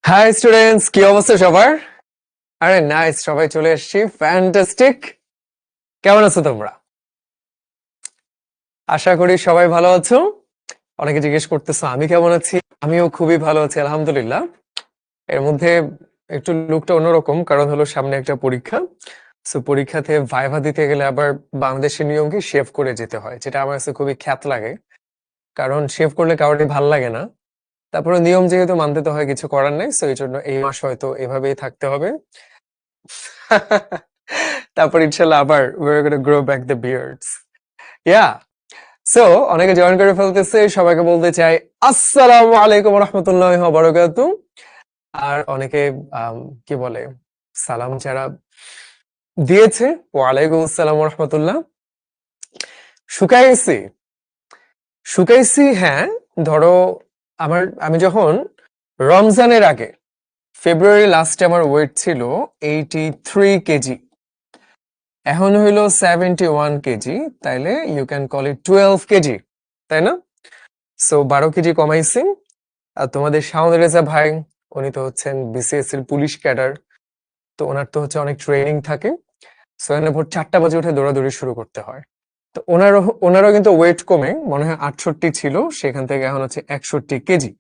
High students, কি অবস্থা সবার? আরে নাইস, সবাই চলে এসেছি। ফ্যান্টাস্টিক। কেমন আছো তোমরা? আশা করি সবাই ভালো আছো। অনেকে জিজ্ঞেস করতেছো আমি কেমন আছি। আমিও খুবই ভালো আছি, আলহামদুলিল্লাহ। এর মধ্যে একটু লুকটা অন্যরকম, কারণ হলো সামনে একটা পরীক্ষা। সো পরীক্ষাতে ভাইভা দিতে গেলে আবার বাংলাদেশের নিয়ম কি শেভ করে যেতে হয়, যেটা আমার কাছে খুবই খ্যাত লাগে। কারণ শেভ করলে কারোরই ভাল লাগে না। তারপরে নিয়ম যেহেতু মানতে তো হয়, কিছু করার নেই। সো এই জন্য এই মাস হয়তো এভাবেই থাকতে হবে। তারপর ইনশাল্লাহ আবার we're gonna grow back the beards. Yeah. So অনেকে জয়েন করে ফেলতেছে, সবাইকে বলতে চাই আসসালামু আলাইকুম রহমতুল্লাহি ওয়া বারাকাতুহু। আর অনেকে আম, কি বলে, সালাম যারা দিয়েছে, ওয়ালাইকুম আসসালাম রহমতুল্লাহ। শুকাইছি শুকাইছি, হ্যাঁ। ধরো আমি যখন রমজানের আগে ফেব্রুয়ারি লাস্টে আমার ওয়েট ছিল 83 কেজি। এখন হইলো 71 কেজি। তাইলে ইউ ক্যান কল ইট 12 কেজি, তাই না? So 12 KG কমাইছি। আর তোমাদের শাওন রেজা ভাই, উনি তো হচ্ছেন বিসিএস এর পুলিশ ক্যাডার। তো ওনার তো হচ্ছে অনেক ট্রেনিং থাকে। সো এখানে ভোর 4টা বাজে উঠে দৌড়াদৌড়ি শুরু করতে হয়। তো ওনারও কিন্তু ওয়েট কমে, মনে হয় 68 ছিল, সেখান থেকে এখন হচ্ছে 61 কেজি।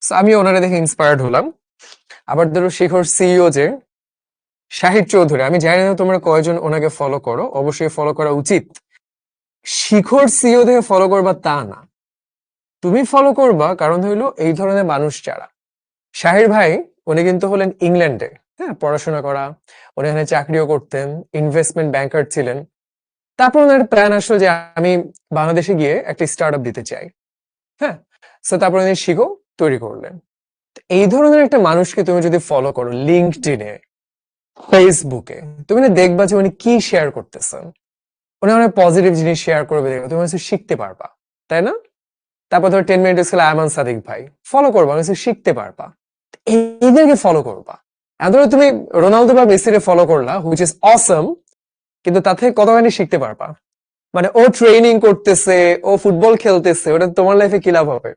সো আমি ওনারা দেখে ইন্সপায়ার্ড হলাম। আবার ধরো শিখর সিইও যে শাহিদ চৌধুরী, আমি জানি না তোমরা কয়জন ওনাকে ফলো করো, অবশ্যই ফলো করা উচিত। শিখর সিইও দেখে ফলো করবা তা না, তুমি ফলো করবা কারণ হইলো এই ধরনের মানুষ যারা। শাহির ভাই, উনি কিন্তু হলেন ইংল্যান্ডে, হ্যাঁ, পড়াশোনা করা। উনি এখানে চাকরিও করতেন, ইনভেস্টমেন্ট ব্যাংকার ছিলেন। তারপর ওনার প্ল্যান আসলো যে আমি বাংলাদেশে গিয়ে একটা স্টার্ট আপ দিতে চাই। হ্যাঁ। তো তারপর উনি শিখো তৈরি করলেন। এই ধরনের একটা মানুষকে তুমি যদি ফলো করো লিঙ্কডইনে, ফেসবুকে, তুমি না দেখবা যে উনি কি শেয়ার করতেছেন। উনি অনেক পজিটিভ জিনিস শেয়ার করবে, দেখবে তুমি হচ্ছে শিখতে পারবা, তাই না? তারপর ধর 10 মিনিট স্কুলে আয়মান সাদিক ভাই, ফলো করবা, অনেক কিছু শিখতে পারবা। এদেরকে ফলো করবা। এখন ধরো তুমি রোনালদো বা মেসিরে ফলো করলা, হুইচ ইজ অসম, কিন্তু তার থেকে কতখানি শিখতে পারবা? মানে ও ট্রেনিং করতেছে, ও ফুটবল খেলতেছে, ওটা তোমার লাইফে কি লাভ হবে?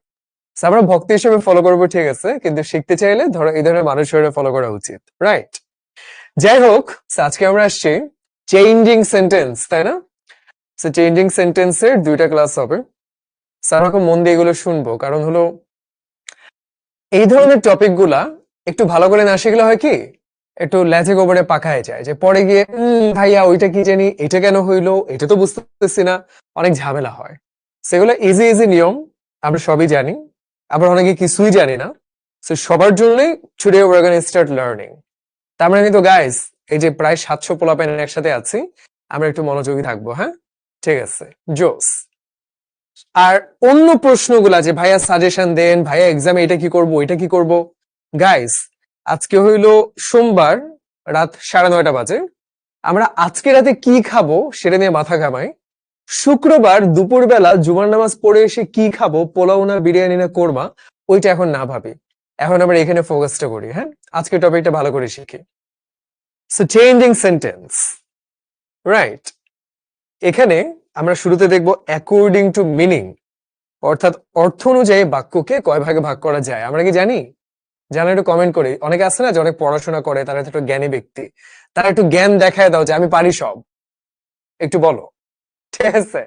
So, আমরা ভক্তি হিসেবে ফলো করবো, ঠিক আছে, কিন্তু শিখতে চাইলে ধরো এই ধরনের মানুষের ফলো করা উচিত, রাইট? যাই হোক, so আজকে আমরা আসছি চেঞ্জিং সেন্টেন্স, তাই না? সো চেঞ্জিং সেন্টেন্সের 2টা ক্লাস হবে। স্যার আমাকে মন দিয়ে এগুলো শুনবো, কারণ হলো এই ধরনের টপিক গুলা একটু ভালো করে না শিখলে হয় কি, একটু লেজে গোবরে পাকায় যায়, যে পরে গিয়ে ভাইয়া ওইটা কি জানি, এটা কেন হইলো, এটা তো বুঝতেছি না, অনেক ঝামেলা হয়। সেগুলো ইজি ইজি নিয়ম, আমরা সবই জানি, আবার অনেকে কিছুই জানি না। তো সবার জন্যই today we are gonna start learning. তার মানে কিন্তু গাইস, এই যে প্রায় 700 পোলাপেন একসাথে আছি, আমরা একটু মনোযোগী থাকবো, হ্যাঁ? ঠিক আছে, জোস। আর অন্য প্রশ্নগুলা যে ভাইয়া সাজেশন দেন, ভাইয়া এক্সামে এটা কি করব, এটা কি করব, গাইস, আজকে হইলো সোমবার, রাত 9:30 বাজে। আমরা আজকে রাতে কি খাবো সেটা নিয়ে মাথা ঘামাই। শুক্রবার দুপুরবেলা জুমার নামাজ পড়ে এসে কি খাবো, পোলাও না বিরিয়ানি না কোরমা, ওইটা এখন না ভাবি। এখন আমরা এখানে ফোকাসটা করি, হ্যাঁ? আজকে টপিকটা ভালো করে শিখি। So changing sentence, right? এখানে আমরা শুরুতে দেখবো অ্যাকর্ডিং টু মিনিং, অর্থাৎ অর্থ অনুযায়ী বাক্যকে কয় ভাগে ভাগ করা যায়। আমরা কি জানি? জানা একটু কমেন্ট করি। অনেকে আছে না যে অনেক পড়াশোনা করে, তারা একটু জ্ঞানী ব্যক্তি, তারা একটু জ্ঞান দেখায় দাও যে আমি পারি সব, একটু বলো। ঠিক আছে,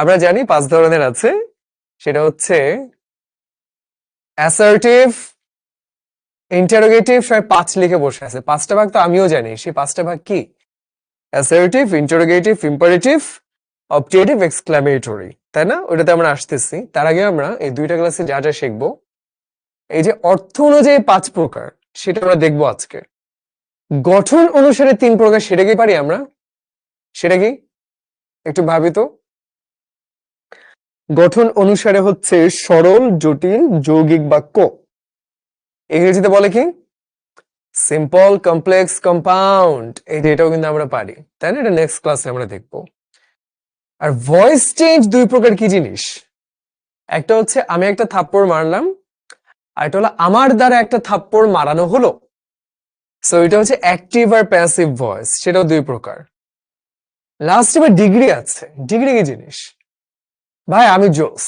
আমরা জানি 5 ধরনের আছে। সেটা হচ্ছে অ্যাসার্টিভ, ইন্টারোগেটিভ, সবাই 5 লিখে বসে আছে। 5টা ভাগ তো আমিও জানি, সেই 5টা ভাগ কি? Assertive, interrogative, imperative, objective, exclamatory, তাই না? ওইটাতে আমরা আসতেছি। তার আগে আমরা এই 2টা ক্লাসে যা যা শিখবো, এই যে অর্থ অনুযায়ী 5 প্রকার, সেটা আমরা দেখবো আজকে। গঠন অনুসারে 3 প্রকার, সেটা কি পারি আমরা? সেটা কি, একটু ভাবি তো। গঠন অনুসারে হচ্ছে সরল, জটিল, যৌগিক বাক্য। ইংরেজিতে বলে কি? Simple, complex, compound. এই যে এটাও কিন্তু আমরা পারি, তাই না? এটা নেক্সট ক্লাসে আমরা দেখবো। আর ভয়েস চেঞ্জ 2 প্রকার, কি জিনিস? একটা হচ্ছে আমি একটা থাপ্পড় মারলাম, আর এটা হলো আমার দ্বারা একটা থাপ্পড় মারানো হলো। সো এটা হচ্ছে অ্যাক্টিভ আর প্যাসিভ ভয়েস, সেটাও 2 প্রকার। লাস্ট এবার ডিগ্রি আছে। ডিগ্রি কি জিনিস? ভাই আমি জোস,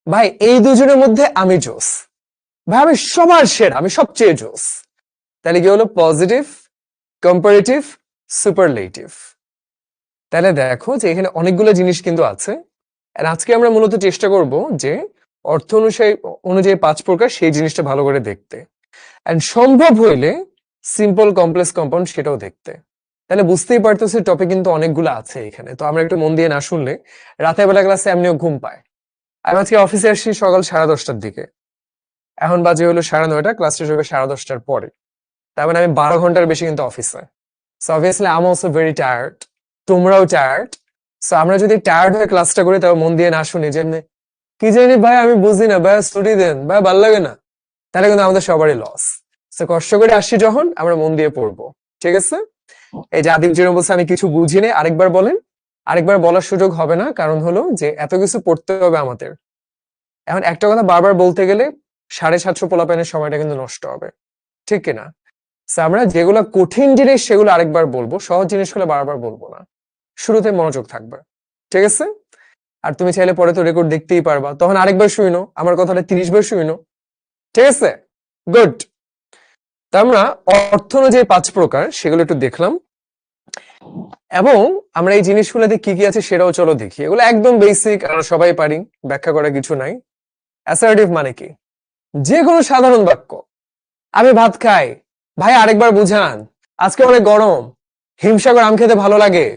ভাই এই দুজনের মধ্যে আমি জোস, ভাই আমি সবার সেরা, আমি সবচেয়ে জোস। তাহলে কি হলো? Positive, comparative, superlative. তাহলে দেখো যে এখানে অনেকগুলো জিনিস কিন্তু আছে। আর আজকে আমরা মূলত চেষ্টা করব যে অর্থ অনুযায়ী 5 প্রকার সেই জিনিসটা ভালো করে দেখতে, এন্ড সম্ভব হইলে সিম্পল কমপ্লেক্স কম্পাউন্ড সেটাও দেখতে। তাহলে বুঝতেই পারতেছি টপিক কিন্তু অনেকগুলো আছে এখানে, তো আমরা একটু মন দিয়ে না শুনলে রাতের বেলা ক্লাসে এমনিও ঘুম পায়। আমি আজকে অফিসে আসছি সকাল 10:30টার দিকে, এখন বাজে হলো 9:30, ক্লাস শেষ হবে 10:30টার পরে। তার মানে আমি 12 ঘন্টার বেশি কিন্তু অফিসে। So obviously I am also very tired, তোমরাও টায়ার্ড। সো আমরা যদি টায়ার্ড হয়ে ক্লাসটা করি তবে মন দিয়ে না শুনি যে এমনি কি জানি ভাই আমি বুঝি না ভাই, ছুটি দেন ভাই, ভাল লাগে না, তাহলে কিন্তু আমাদের সবারই লস। তো কষ্ট করে আসছি যখন, আমরা মন দিয়ে পড়বো, ঠিক আছে? এই যে আদিম যেরকম বলছে আমি কিছু বুঝিনি, আরেকবার বলেন। আরেকবার বলার সুযোগ হবে না, কারণ হলো যে এত কিছু পড়তে হবে আমাদের। এখন একটা কথা বারবার বলতে গেলে 750 পোলাপাইনের সময়টা কিন্তু নষ্ট হবে, ঠিক কিনা? So আমরা যেগুলো কঠিন জিনিস সেগুলো আরেকবার বলবো, সহজ জিনিসগুলো বারবার বলবো না। শুরুতে মনোযোগ থাকবে, ঠিক আছে? আর তুমি চাইলে পরে তো রেকর্ড দেখতেই পারবা, তখন আরেকবার শুইনো, আমার কথাটা 30 বার শুইনো, ঠিক আছে? গুড। তা আমরা অর্থ অনুযায়ী 5 প্রকার সেগুলো একটু দেখলাম, এবং আমরা এই জিনিসগুলোতে কি কি আছে সেটাও চলো দেখি। এগুলো একদম বেসিক, আমরা সবাই পারি, ব্যাখ্যা করার কিছু নাই। অ্যাসার্টিভ মানে কি? যে কোনো সাধারণ বাক্য। আমি ভাত খাই, ভাই আরেকবার বুঝান, আজকে অনেক গরম, হিমসাগর আম খেতে ভালো লাগে।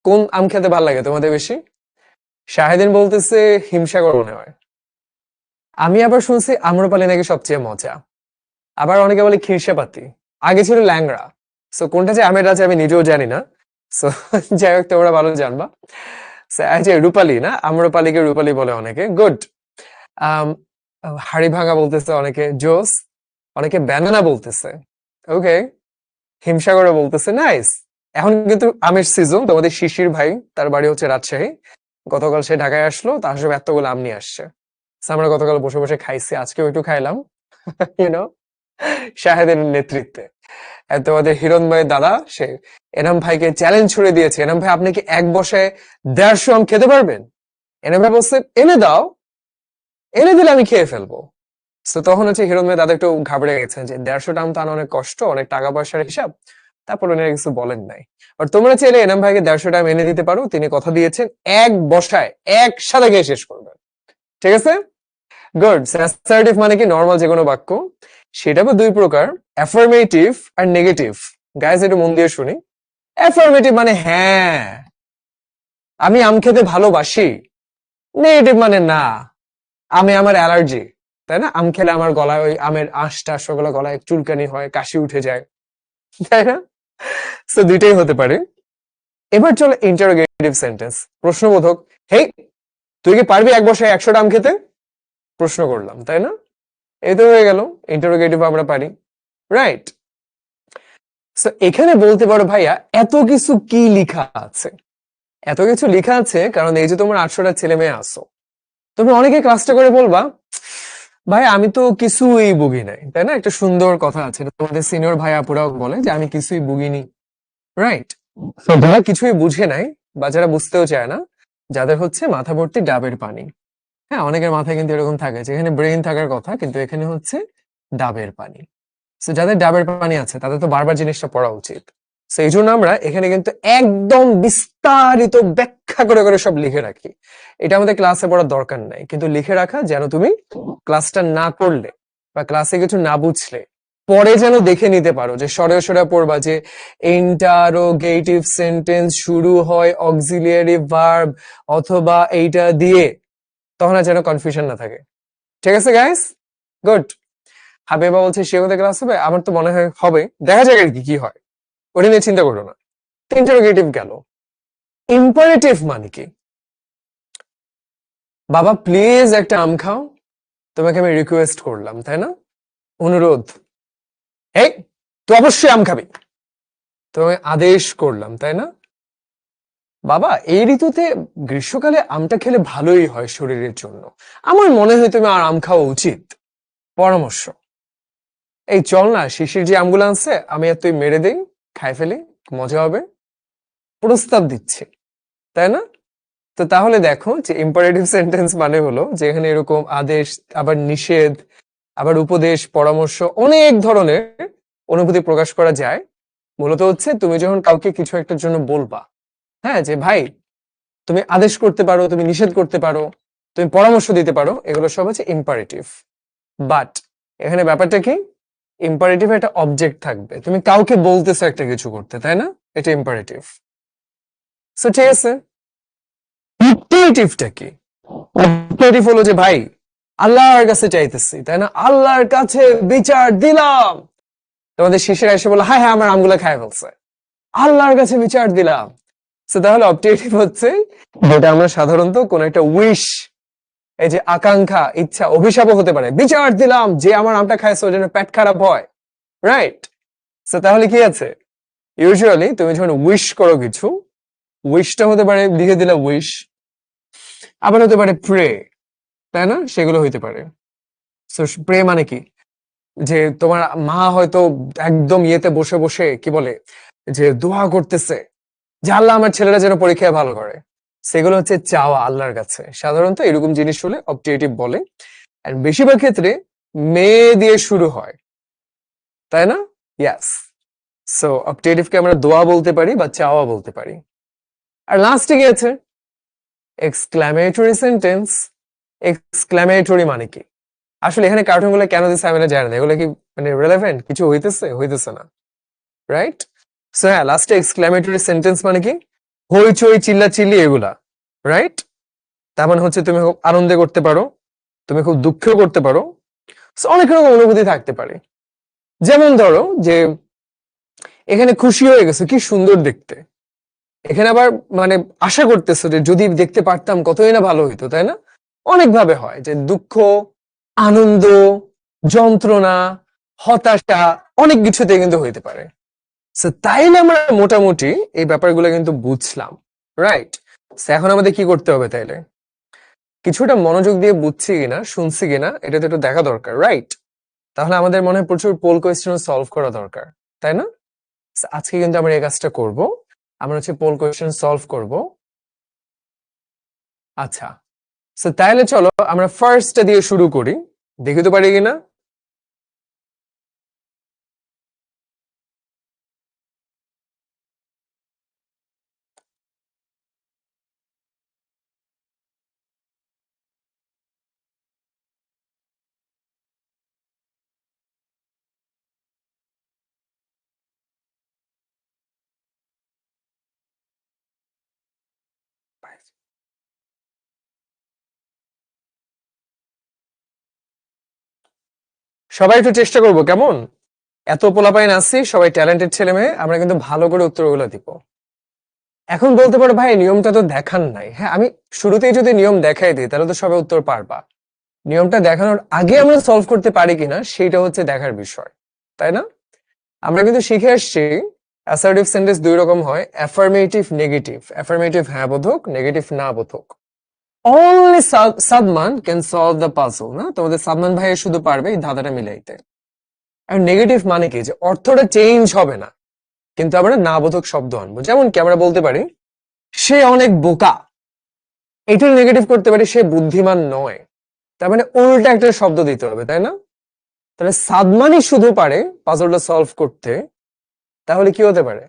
কোন আম খেতে ভালো লাগে তোমাদের বেশি? শাহেদিন বলতেছে হিমসাগর মনে হয়। আমি আবার শুনছি আম্রপালি নাকি সবচেয়ে মজা। আবার অনেকে বলে খিরসাপাতি, আগে ছিল ল্যাংড়া। সো কোনটা যে আমের রাজা আমি নিজেও জানি না। সো যাই হোক, তোমরা ভালো জানবা। যে রূপালি না, আম্রপালিকে রূপালি বলে অনেকে। গুড। হাড়ি ভাঙা বলতেছে অনেকে, জোস। অনেকে ব্যানানা বলতেছে, ওকে। হিমসাগরও বলতেছে, নাইস। এখন কিন্তু আমের সিজন, তোমাদের শিশির ভাই, তার বাড়ি হচ্ছে রাজশাহী। গতকাল সে ঢাকায় আসলো, তার সব এতগুলো আম নিয়ে আসছে। So আমরা গতকাল বসে বসে খাইছি, আজকেও একটু খাইলাম, ইউনো, শাহেদের নেতৃত্বে। আর তোমাদের হিরণ ভাইয়ের দাদা, সে এনাম ভাইকে চ্যালেঞ্জ ছুড়ে দিয়েছে, এনাম ভাই আপনি কি এক বসায় 150 আম খেতে পারবেন? এনাম ভাই বলছে এনে দাও, এনে দিলে আমি খেয়ে ফেলবো। তো তখন হচ্ছে হিরণ ভাই দাদা একটু ঘাবড়ে গেছেন যে 150টা আম তো আনা অনেক কষ্ট, অনেক টাকা পয়সার হিসাব। তারপর উনি কিছু বলেন নাই। আর তোমরা চাইলে এনাম ভাইকে 150টা আম এনে দিতে পারো, তিনি কথা দিয়েছেন এক বসায় একসাথে খেয়ে শেষ করবেন, ঠিক আছে? গুড। অ্যাসার্টিভ মানে কি? নর্মাল যে কোনো বাক্য। সেটা আবার 2 প্রকার, অ্যাফার্মেটিভ আর নেগেটিভ। গাইজ একটু মন দিয়ে শুনি। অ্যাফার্মেটিভ মানে হ্যাঁ, আমি আম খেতে ভালোবাসি। নেগেটিভ মানে না, আমি আমার অ্যালার্জি, তাই না? আম খেলে আমার গলায় ওই আমের আঁশটা ওগুলো গলায় চুলকানি হয়, কাশি উঠে যায়, তাই না? তো দুইটাই হতে পারে। এবার চলো ইন্টারোগেটিভ সেন্টেন্স, প্রশ্নবোধক। হেই, তুই কি পারবি এক বসায় 100টা আম খেতে? প্রশ্ন করলাম, তাই না? এই তো হয়ে গেল, ইন্টারোগেটিভ আমরা পারি, রাইট? সো এখানে বলতে পারো ভাইয়া এত কিছু কি লিখা আছে? এত কিছু লিখা আছে কারণ এই যে তোমার 800টা ছেলে মেয়ে আসো, তুমি অনেকে ক্লাসটা করে বলবা ভাই আমি তো কিছুই বুঝি নাই, তাই না? একটা সুন্দর কথা আছে, তোমাদের সিনিয়র ভাই আপুরাও বলে যে আমি কিছুই বুঝিনি, রাইট? তো যারা কিছুই বুঝে নাই বা যারা বুঝতেও চায় না, যাদের হচ্ছে মাথা ভর্তি ডাবের পানি। হ্যাঁ, অনেকের মাথায় কিন্তু এরকম থাকে যেখানে ব্রেন থাকার কথা, কিন্তু এখানে হচ্ছে ডাবের পানি। সো যাদের ডাবের পানি আছে তাদের তো বারবার জিনিসটা পড়া উচিত। সো এই জন্য আমরা এখানে কিন্তু একদম বিস্তারিত ব্যাখ্যা করে করে সব লিখে রাখি। এটা আমাদের ক্লাসে পড়ার দরকার নাই, কিন্তু লিখে রাখা যেন তুমি ক্লাসটা না করলে বা ক্লাসে কিছু না বুঝলে পরে যেন দেখে নিতে পারো, যে সরে সরে পড়বা যে ইন্টারোগেটিভ সেন্টেন্স শুরু হয় অক্সিলিয়ারি ভার্ব অথবা এইটা দিয়ে, তখন আর যেন কনফিউশন না থাকে, ঠিক আছে গাইস? গুড। হাবিবা বলছে সে কোথায় ক্লাস হবে, আমার তো মনে হয় হবে, দেখা যাক আর কি কি হয়, ওটা নিয়ে চিন্তা করো না। ইন্টারোগেটিভ গেল। ইম্পারেটিভ মানে কি? বাবা প্লিজ একটা আম খাও, তোমাকে আমি রিকোয়েস্ট করলাম, তাই না? অনুরোধ। এই, তুই অবশ্যই আম খাবি, তোমাকে আদেশ করলাম, তাই না? বাবা এই ঋতুতে গ্রীষ্মকালে আমটা খেলে ভালোই হয় শরীরের জন্য, আমার মনে হয় তুমি আর আম খাওয়া উচিত, পরামর্শ। এই চল না, শিশির যে আমগুলো আছে আমি আর তুই মেরে দেই, খাই ফেলি, মজা হবে, প্রস্তাব দিচ্ছে, তাই না? তো তাহলে দেখো যে ইম্পারেটিভ সেন্টেন্স মানে হলো যেখানে এরকম আদেশ আবার নিষেধ আবার উপদেশ, পরামর্শ, অনেক ধরনের অনুভূতি প্রকাশ করা যায়। মূলত হচ্ছে তুমি যখন কাউকে কিছু একটার জন্য বলবা, হ্যাঁ, যে ভাই তুমি আদেশ করতে পারো, তুমি নিষেধ করতে পারো, তুমি পরামর্শ দিতে পারো, এগুলো সব হচ্ছে ইম্পারেটিভ। বাট এখানে ব্যাপারটা কি, ইম্পারেটিভ একটা অবজেক্ট থাকবে, তুমি কাউকে বলতেছো একটা কিছু করতে, তাই না? এটা ইম্পারেটিভ। সো ঠিক আছে, অবজেক্টিভটা কি? অবজেক্টিভ হলো যে ভাই আল্লাহর কাছে চাইতেছি, তাই না? আল্লাহর কাছে বিচার দিলাম। তোমাদের শিষ্যরা এসে বললো, হ্যাঁ হ্যাঁ আমার আমগুলো খায় ফেলছে, আল্লাহর কাছে বিচার দিলাম। সো তাহলে অবজেক্টিভ হচ্ছে যেটা আমরা সাধারণত কোন একটা উইশ, এই যে আকাঙ্ক্ষা, ইচ্ছা, অভিশাপও হতে পারে, বিচার দিলাম যে আমার আমটা খাইছে ওই জন্য পেট খারাপ হয়, রাইট? সো তাহলে কি আছে, ইউজুয়ালি তুমি যখন উইশ করো কিছু, উইশটা হতে পারে লিখে দিলে উইশ, আবার হতে পারে প্রে, তাই না? সেগুলো হইতে পারে। সো প্রে মানে কি, যে তোমার মা হয়তো একদম ইয়েতে বসে বসে কি বলে যে দোয়া করতেছে যে আল্লাহ আমার ছেলেরা যেন পরীক্ষায় ভালো করে, সেগুলো হচ্ছে চাওয়া আল্লাহর কাছে। সাধারণত এরকম জিনিস হলে অবজেক্টিভ বলে। আর বেশিরভাগ ক্ষেত্রে মেয়ে দিয়ে শুরু হয়, তাই না? ইয়াস। সো অবজেক্টিভকে আমরা দোয়া বলতে পারি বা চাওয়া বলতে পারি। আর লাস্টে কি আছে, এক্সক্লামেটরি সেন্টেন্স। এক্সক্লামেটরি মানে কি, আসলে এখানে কার্টুন গুলো কেন দিচ্ছে আমি না জানি না, এগুলো কি মানে রেলেভেন্ট কিছু হইতেছে না, রাইট? সো হ্যাঁ, লাস্টে এক্সক্লামেটরি সেন্টেন্স মানে কি, হইচই চিল্লা চিল্লি এগুলা, রাইট? তার মানে হচ্ছে তুমি খুব আনন্দে করতে পারো, তুমি খুব দুঃখেও করতে পারো। So, অনেক রকম অনুভূতি থাকতে পারে। যেমন ধরো যে এখানে খুশি হয়ে গেছে, কি সুন্দর দেখতে। এখানে আবার মানে আশা করতেছো যে যদি দেখতে পারতাম কতই না ভালো হইতো, তাই না? অনেক ভাবে হয় যে দুঃখ, আনন্দ, যন্ত্রণা, হতাশা, অনেক কিছুতে কিন্তু হইতে পারে। তাইলে আমরা মোটামুটি এই ব্যাপারগুলো কিন্তু বুঝলাম, রাইট? এখন আমাদের কি করতে হবে তাইলে, কিছুটা মনোযোগ দিয়ে বুঝছি কিনা, শুনছি কিনা, এটা তো একটু দেখা দরকার, রাইট? তাহলে আমাদের মনে হয় প্রচুর পোল কোয়েশ্চেন সলভ করা দরকার, তাই না? আজকে কিন্তু আমরা এই কাজটা করব, আমরা হচ্ছে পোল কোয়েশ্চেন সলভ করব। আচ্ছা, তাহলে চলো আমরা ফার্স্টটা দিয়ে শুরু করি, দেখি তো পারি কিনা। সবাই একটু চেষ্টা করবো, কেমন? এত পোলাপাইন আছি, সবাই ট্যালেন্টেড ছেলে মেয়ে, আমরা কিন্তু ভালো করে উত্তরগুলো দিব। এখন বলতে পারো ভাই নিয়মটা তো দেখান নাই। হ্যাঁ, আমি শুরুতেই যদি নিয়ম দেখাই দিই তাহলে তো সবাই উত্তর পারবা। নিয়মটা দেখানোর আগে আমরা সলভ করতে পারি কিনা সেটা হচ্ছে দেখার বিষয়, তাই না? আমরা কিন্তু শিখে আসছি অ্যাসার্টিভ সেন্টেন্স দুই রকম হয়, অ্যাফার্মেটিভ, নেগেটিভ। অ্যাফার্মেটিভ হ্যাঁ বোধক, নেগেটিভ না বোধক। Only Sadman can solve the puzzle, না? তোমাদের সাদমান ভাই শুধু পারবে এই ধাঁধাটা মিলাইতে। আর নেগেটিভ মানে কি, যে অর্থটা চেঞ্জ হবে না কিন্তু আমরা না বোধক শব্দ আনবো। যেমন কি আমরা বলতে পারি সে অনেক বোকা, এটার নেগেটিভ করতে পারি সে বুদ্ধিমান নয়। তার মানে উল্টা একটা শব্দ দিতে হবে, তাই না? তাহলে সাদমানই শুধু পারে পাজলটা সলভ করতে, তাহলে কি হতে পারে,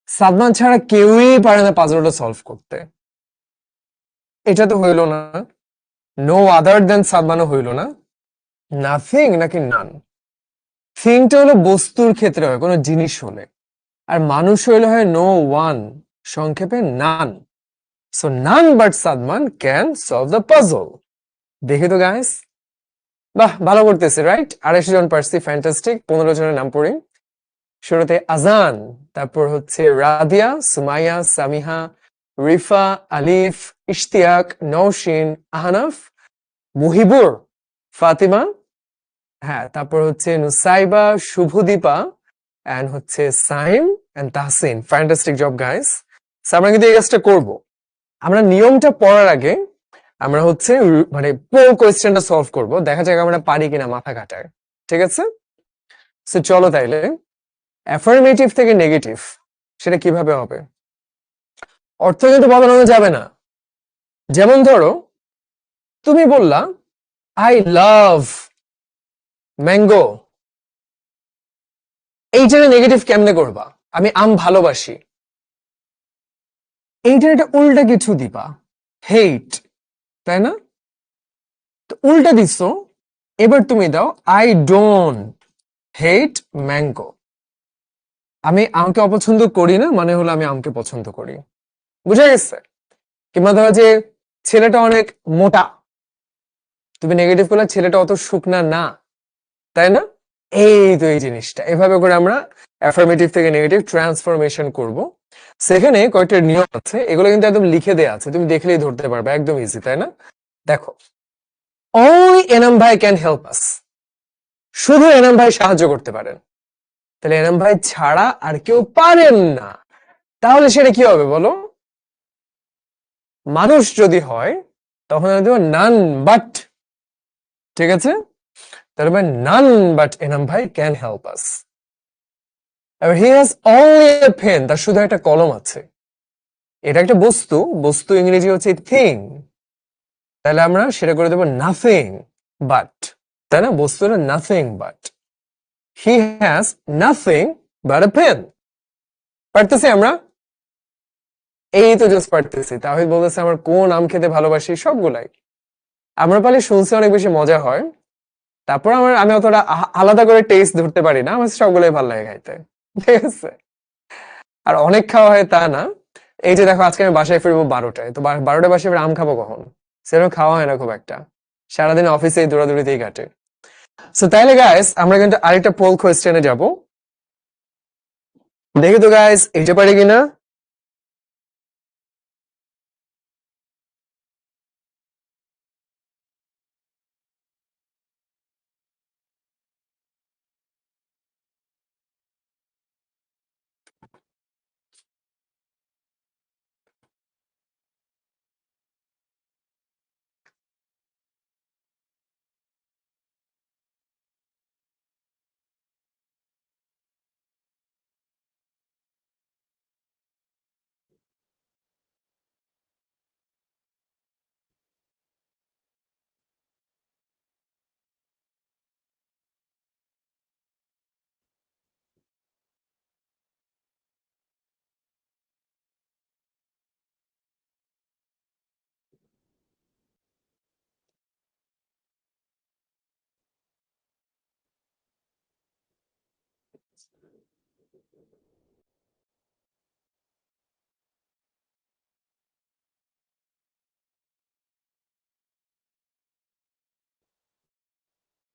সাদমান ছাড়া কেউই পারে না পাজলটা সলভ করতে। এটা তো হইল না, নো আদার দেন সাদমানও হইল না। নাথিং নাকি নান, থিংটা হলো বস্তুর ক্ষেত্রে হয়, কোনো জিনিস হলে। আর মানুষ হইলে হয় নো ওয়ান, সংক্ষেপে none. So none but Sadman can solve the puzzle. দেখি তো গাইস, বাহ ভালো করতেছে, রাইট? 250 জন পারছি, ফ্যান্টাস্টিক। 15 জনের নাম পড়ি। শুরুতে আজান, তারপর হচ্ছে রাদিয়া, সুমাইয়া, সামিহা, রিফা, আলিফ, ইশতিয়াক, নওশিন, আহনাফ, মুহিবুর, ফাতিমা, হ্যাঁ, তারপর হচ্ছে নুসাইবা, শুভদীপা, এন্ড হচ্ছে Saim and Tahsin. Fantastic job guys. আমরা কিন্তু এই কাজটা করবো। আমরা নিয়মটা পড়ার আগে আমরা হচ্ছে মানে পোল কোয়েশ্চেনটা সলভ করব, দেখা যাক আমরা পারি কিনা মাথা কাটায়, ঠিক আছে? সো চলো তাইলে অ্যাফার্মেটিভ থেকে নেগেটিভ সেটা কিভাবে হবে, অর্থ কিন্তু বদলানো যাবে না। যেমন ধরো তুমি বললা আই লাভ ম্যাঙ্গো, এইটারে নেগেটিভ কেমনে করবা? আমি আম ভালোবাসি, এইটার একটা উল্টা কিছু দিবা, হেট, তাই না? তো উল্টা দিছো, এবার তুমি দাও আই ডোন্ট হেট ম্যাঙ্গো। আমি আমকে অপছন্দ করি না মানে হলো আমি আমকে পছন্দ করি, বুঝা গেছে? কিংবা ধরো যে ছেলেটা অনেক মোটা, তুমি নেগেটিভ করলে ছেলেটা অত শুকনা না, তাই না? এই তো এই জিনিসটা এভাবে করে আমরা অ্যাফার্মেটিভ থেকে নেগেটিভ ট্রান্সফরমেশন করব। সেখানে কয়েকটা নিয়ম আছে, এগুলো কিন্তু একদম লিখে দেয়া আছে, তুমি দেখলেই ধরতে পারবে, একদম ইজি, তাই না? দেখো, only Enam bhai can help আস, শুধু এনাম ভাই সাহায্য করতে পারেন, তাহলে এনাম ভাই ছাড়া আর কেউ পারেন না, তাহলে সেটা কি হবে বলো? মানুষ যদি হয় তখন আমি দেবো নান বাট, ঠিক আছে? তারপরে নান but Enam bhai can help us. আর he has only a pen, তার শুধু একটা কলম আছে, এটা একটা বস্তু, বস্তু ইংরেজি হচ্ছে থিং, তাহলে আমরা সেটা করে দেবো নাথিং বাট, তাই না? বস্তুটা nothing but, he has nothing but a pen. পারতেছি আমরা? এই তো জাস্ট পারতেছি। তাহিদ বলতেছে আমার কোন আম খেতে ভালোবাসি, সবগুলাই আমরা পালে শুনছি, অনেক বেশি মজা হয়। তারপর আমি অতটা আলাদা করে টেস্ট ধরতে পারি না, আমার সবগুলোই ভালো লাগে খাইতে, ঠিক আছে? আর অনেক খাওয়া হয় তা না। এই যে দেখো, আজকে আমি বাসায় ফিরবো 12টায়, তো 12টায় বাসায় ফিরে আম খাবো কখন? সেরকম খাওয়া হয় না খুব একটা, সারাদিন অফিসে দৌড়াদৌড়িতেই কাটে। সো তাইলে গাইস আমরা কিন্তু আরেকটা পোল কোয়েশ্চেনে যাব, দেখি তো গাইস এটা পারি কিনা।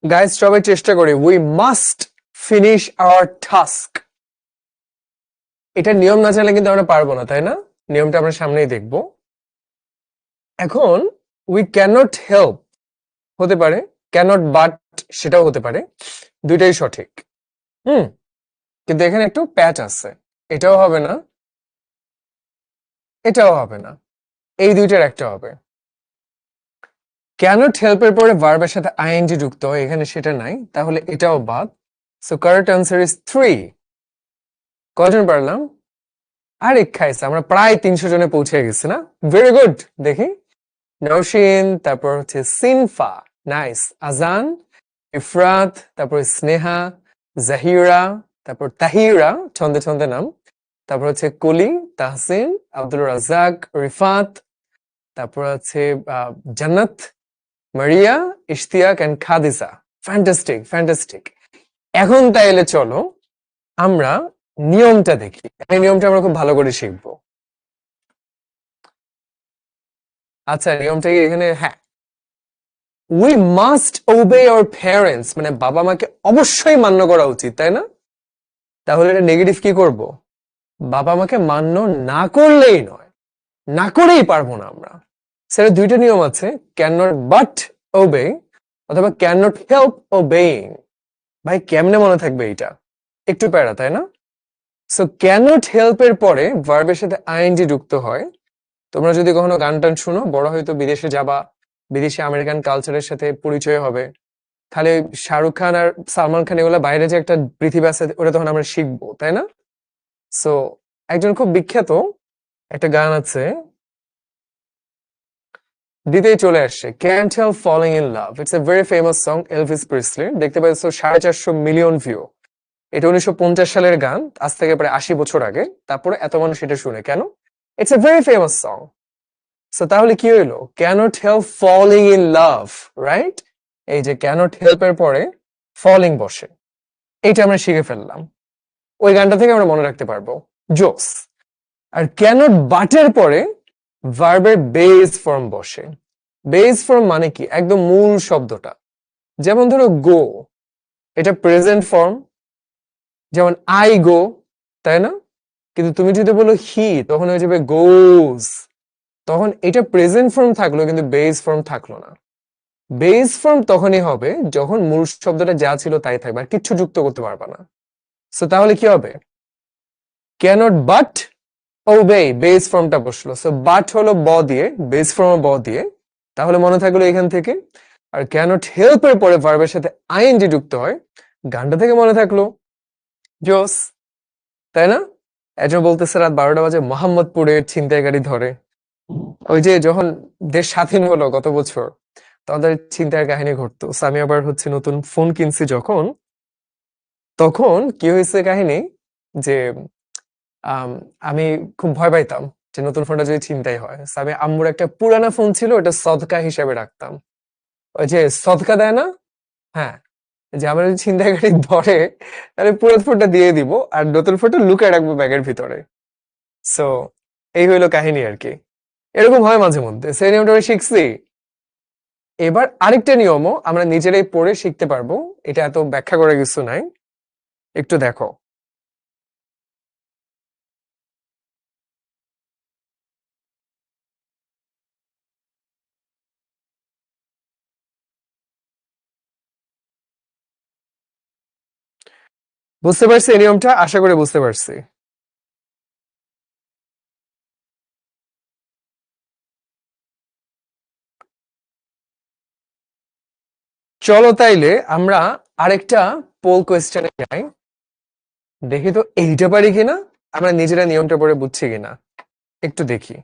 গাইস সবাই চেষ্টা করি, we must finish hour task. এটা নিয়ম না জানলে কিন্তু আমরা পারবো না, তাই না? নিয়মটা আমরা সামনেই দেখবো। এখন উই ক্যানট হেল্প হতে পারে, ক্যানট বাট সেটাও হতে পারে, দুইটাই সঠিক। হুম, কিন্তু এখানে একটু প্যাচ আছে, এটাও হবে না, এটাও হবে না, এই দুইটার একটা হবে। ক্যানট হেল্পের পরে ভার্বের সাথে আইএনজি যুক্ত হয়, এখানে সেটা নাই, তাহলে এটাও বাদ। So correct answer is 3। কজন পারলাম? আরে খাইছে, আমরা প্রায় 300 জনে পৌঁছে গেছি না? Very good. দেখি, নওশিন, তারপর হচ্ছে সিনফা, নাইস, আজান, ইফরাত, তারপর স্নেহা, জাহিরা, তারপর তাহিরা, ছন্দে ছন্দে নাম, তারপর হচ্ছে কলি, তাহসিন, আব্দুল রাজাক, রিফাত, তারপর আছে Jannat, Maria, Ishtiaq and Khadija. Fantastic, fantastic. এখন তাইলে চলো আমরা নিয়মটা দেখি, এই নিয়মটা আমরা খুব ভালো করে শিখবো। আচ্ছা, নিয়মটা কি এখানে? হ্যাঁ, উই মাস্ট ওবে আওয়ার প্যারেন্টস, মানে বাবা মাকে অবশ্যই মান্য করা উচিত, তাই না? তাহলে এটা নেগেটিভ কি করব? বাবা মাকে মান্য না করলেই নয়, না করেই পারবো না আমরা। সেটা দুইটা নিয়ম আছে, ক্যান নট বাট ওবে অথবা ক্যান নট হেল্প ওবেইং। ভাই কেমনে মনে থাকবে এটা? একটু প্যারা, তাই না? সো ক্যান নট হেল্প এর পরে ভার্বের সাথে আইএনজি যুক্ত হয়। তোমরা যদি কখনো গান টান শুনো, বড় হয়তো বিদেশে যাবা, বিদেশে আমেরিকান কালচারের সাথে পরিচয় হবে, খালি শাহরুখ খান আর সালমান খান এগুলো বাইরে যে একটা পৃথিবী আছে ওটা তখন আমরা শিখবো, তাই না? সো একজন খুব বিখ্যাত একটা গান আছে, দিতেই চলে আসছে can't help falling in love. It's a very famous song Elvis Presley. দেখতে পাচ্ছ 450 মিলিয়ন ভিউ। এটা 1950 সালের গান, আজ থেকে প্রায় 80 বছর আগে। তারপরে এত মানুষ এটা শুনে কেন? It's a very famous song. So তাহলে কি হইলো? Can't help falling in love, right? এই যে ক্যানট হেল্প এর পরে ফলিং বসে, এইটা আমরা শিখে ফেললাম। ওই গানটা থেকে আমরা মনে রাখতে পারবো। জোস। আর ক্যানট বাটের পরে ভার্বের বেস ফর্ম বসে। বেস ফর্ম মানে কি? একদম মূল শব্দটা। যেমন ধরো গো, এটা প্রেজেন্ট ফর্ম, যেমন আই গো, তাই না? কিন্তু তুমি যদি বলো হি, তখন হয়ে যাবে গোজ। তখন এটা প্রেজেন্ট ফর্ম থাকলো কিন্তু বেস ফর্ম থাকলো না। বেস ফর্ম তখনই হবে যখন মূল শব্দটা যা ছিল তাই থাকবে, আর কিচ্ছু যুক্ত করতে পারবা না। সো তাহলে কি হবে? ক্যানট বাট ওবে, বেস ফর্মটা বসলো। সো বাট হলো ব দিয়ে, বেস ফর্ম ব দিয়ে, তাহলে মনে থাকলো এখান থেকে। আর ক্যানট হেল্প এর পরে ভার্বের সাথে আইএনজি যুক্ত হয়, গানটা থেকে মনে থাকলো। জোস, তাই না? একজন বলতেছে রাত 12টা বাজে মোহাম্মদপুরের ছিনতাইকারী ধরে। ওই যে যখন দেশ স্বাধীন হলো গত বছর, তাদের ছিনতাইয়ের কাহিনী ঘটতো। So আমি আবার হচ্ছে নতুন ফোন কিনছি যখন, তখন কি হয়েছে কাহিনী যে আম, আমি খুব ভয় পাইতাম যে নতুন ফোনটা যদি ছিনতাই হয়। So আমি আম্মুর একটা পুরানা ফোন ছিল, ওটা সদকা হিসেবে রাখতাম। ওই যে সদকা দেয় না, হ্যাঁ, যে আমার যদি ছিনতাইকারী ধরে তাহলে পুরান ফোনটা দিয়ে দিব আর নতুন ফোনটা লুকিয়ে রাখবো ব্যাগের ভিতরে। সো এই হইলো কাহিনী আর কি। এরকম হয় মাঝে মধ্যে, সেই নিয়মটা আমি শিখছি। এবার আরেকটা নিয়মও আমরা নিজেরাই পড়ে শিখতে পারবো, এটা এত ব্যাখ্যা করে কিছু নাই, একটু দেখো। বুঝতে পারছি এই নিয়মটা? আশা করি বুঝতে পারছি। চলো তাইলে আমরা আরেকটা পোল কোয়েশ্চেনে যাই, দেখি তো এইটা পারি কিনা, আমরা নিজেরা নিয়মটা পড়ে বুঝছি কিনা, একটু দেখি।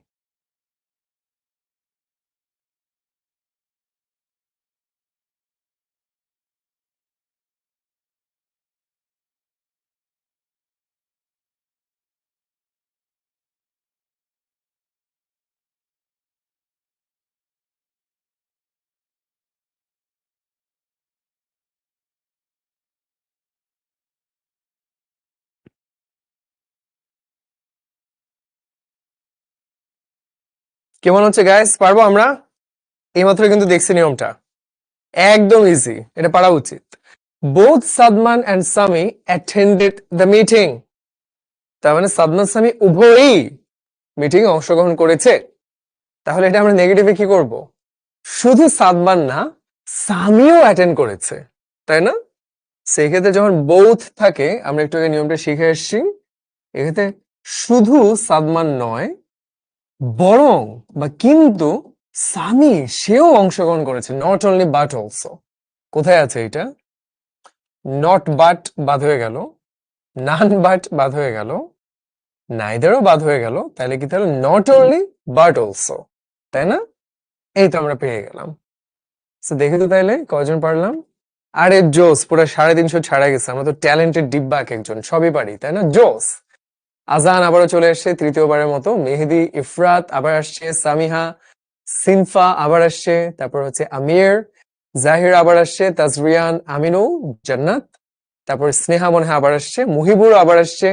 কেমন হচ্ছে গাইস? পারবো আমরা? এইমাত্র কিন্তু দেখছি নিয়মটা, একদম ইজি, এটা পারা উচিত। Both Sadman and Sami attended the meeting. তার মানে সাদমান সামি উভয়ই মিটিং এ অংশগ্রহণ করেছে। তাহলে এটা আমরা নেগেটিভে কি করব? শুধু সাদমান না, সামিও অ্যাটেন্ড করেছে, তাই না? সেই ক্ষেত্রে যখন বোথ থাকে, আমরা একটু আগে নিয়মটা শিখে এসেছি, এক্ষেত্রে শুধু সাদমান নয়, বরং বা কিন্তু সামি সেও অংশগ্রহণ করেছে, নট অনলি বাট অলসো। কোথায় আছে এটা? নট বাট বাদ হয়ে গেল, নান বাট বাদ হয়ে গেল, নাইদারও বাদ হয়ে গেল, তাহলে কি তাহলে নট অনলি বাট অলসো, তাই না? এই তো আমরা পেয়ে গেলাম। তো দেখি তো তাইলে কয়জন পারলাম। আরে জোস, পুরো 350 ছাড়া গেছে। আমরা তো ট্যালেন্টেড ডিব্বা এক একজন, সবই পারি, তাই না? জোস। আজান আবারও চলে আসছে তৃতীয়বারের মতো, মেহেদি, ইফরাত আবার আসছে, সামিহা, সিনফা আবার আসছে, তারপর হচ্ছে আমির, জাহির আবার আসছে, তাজরিয়ান, আমিনু, জান্নাত, তারপর স্নেহা মনে হয় আবার আসছে, মুহিবুর আবার আসছে,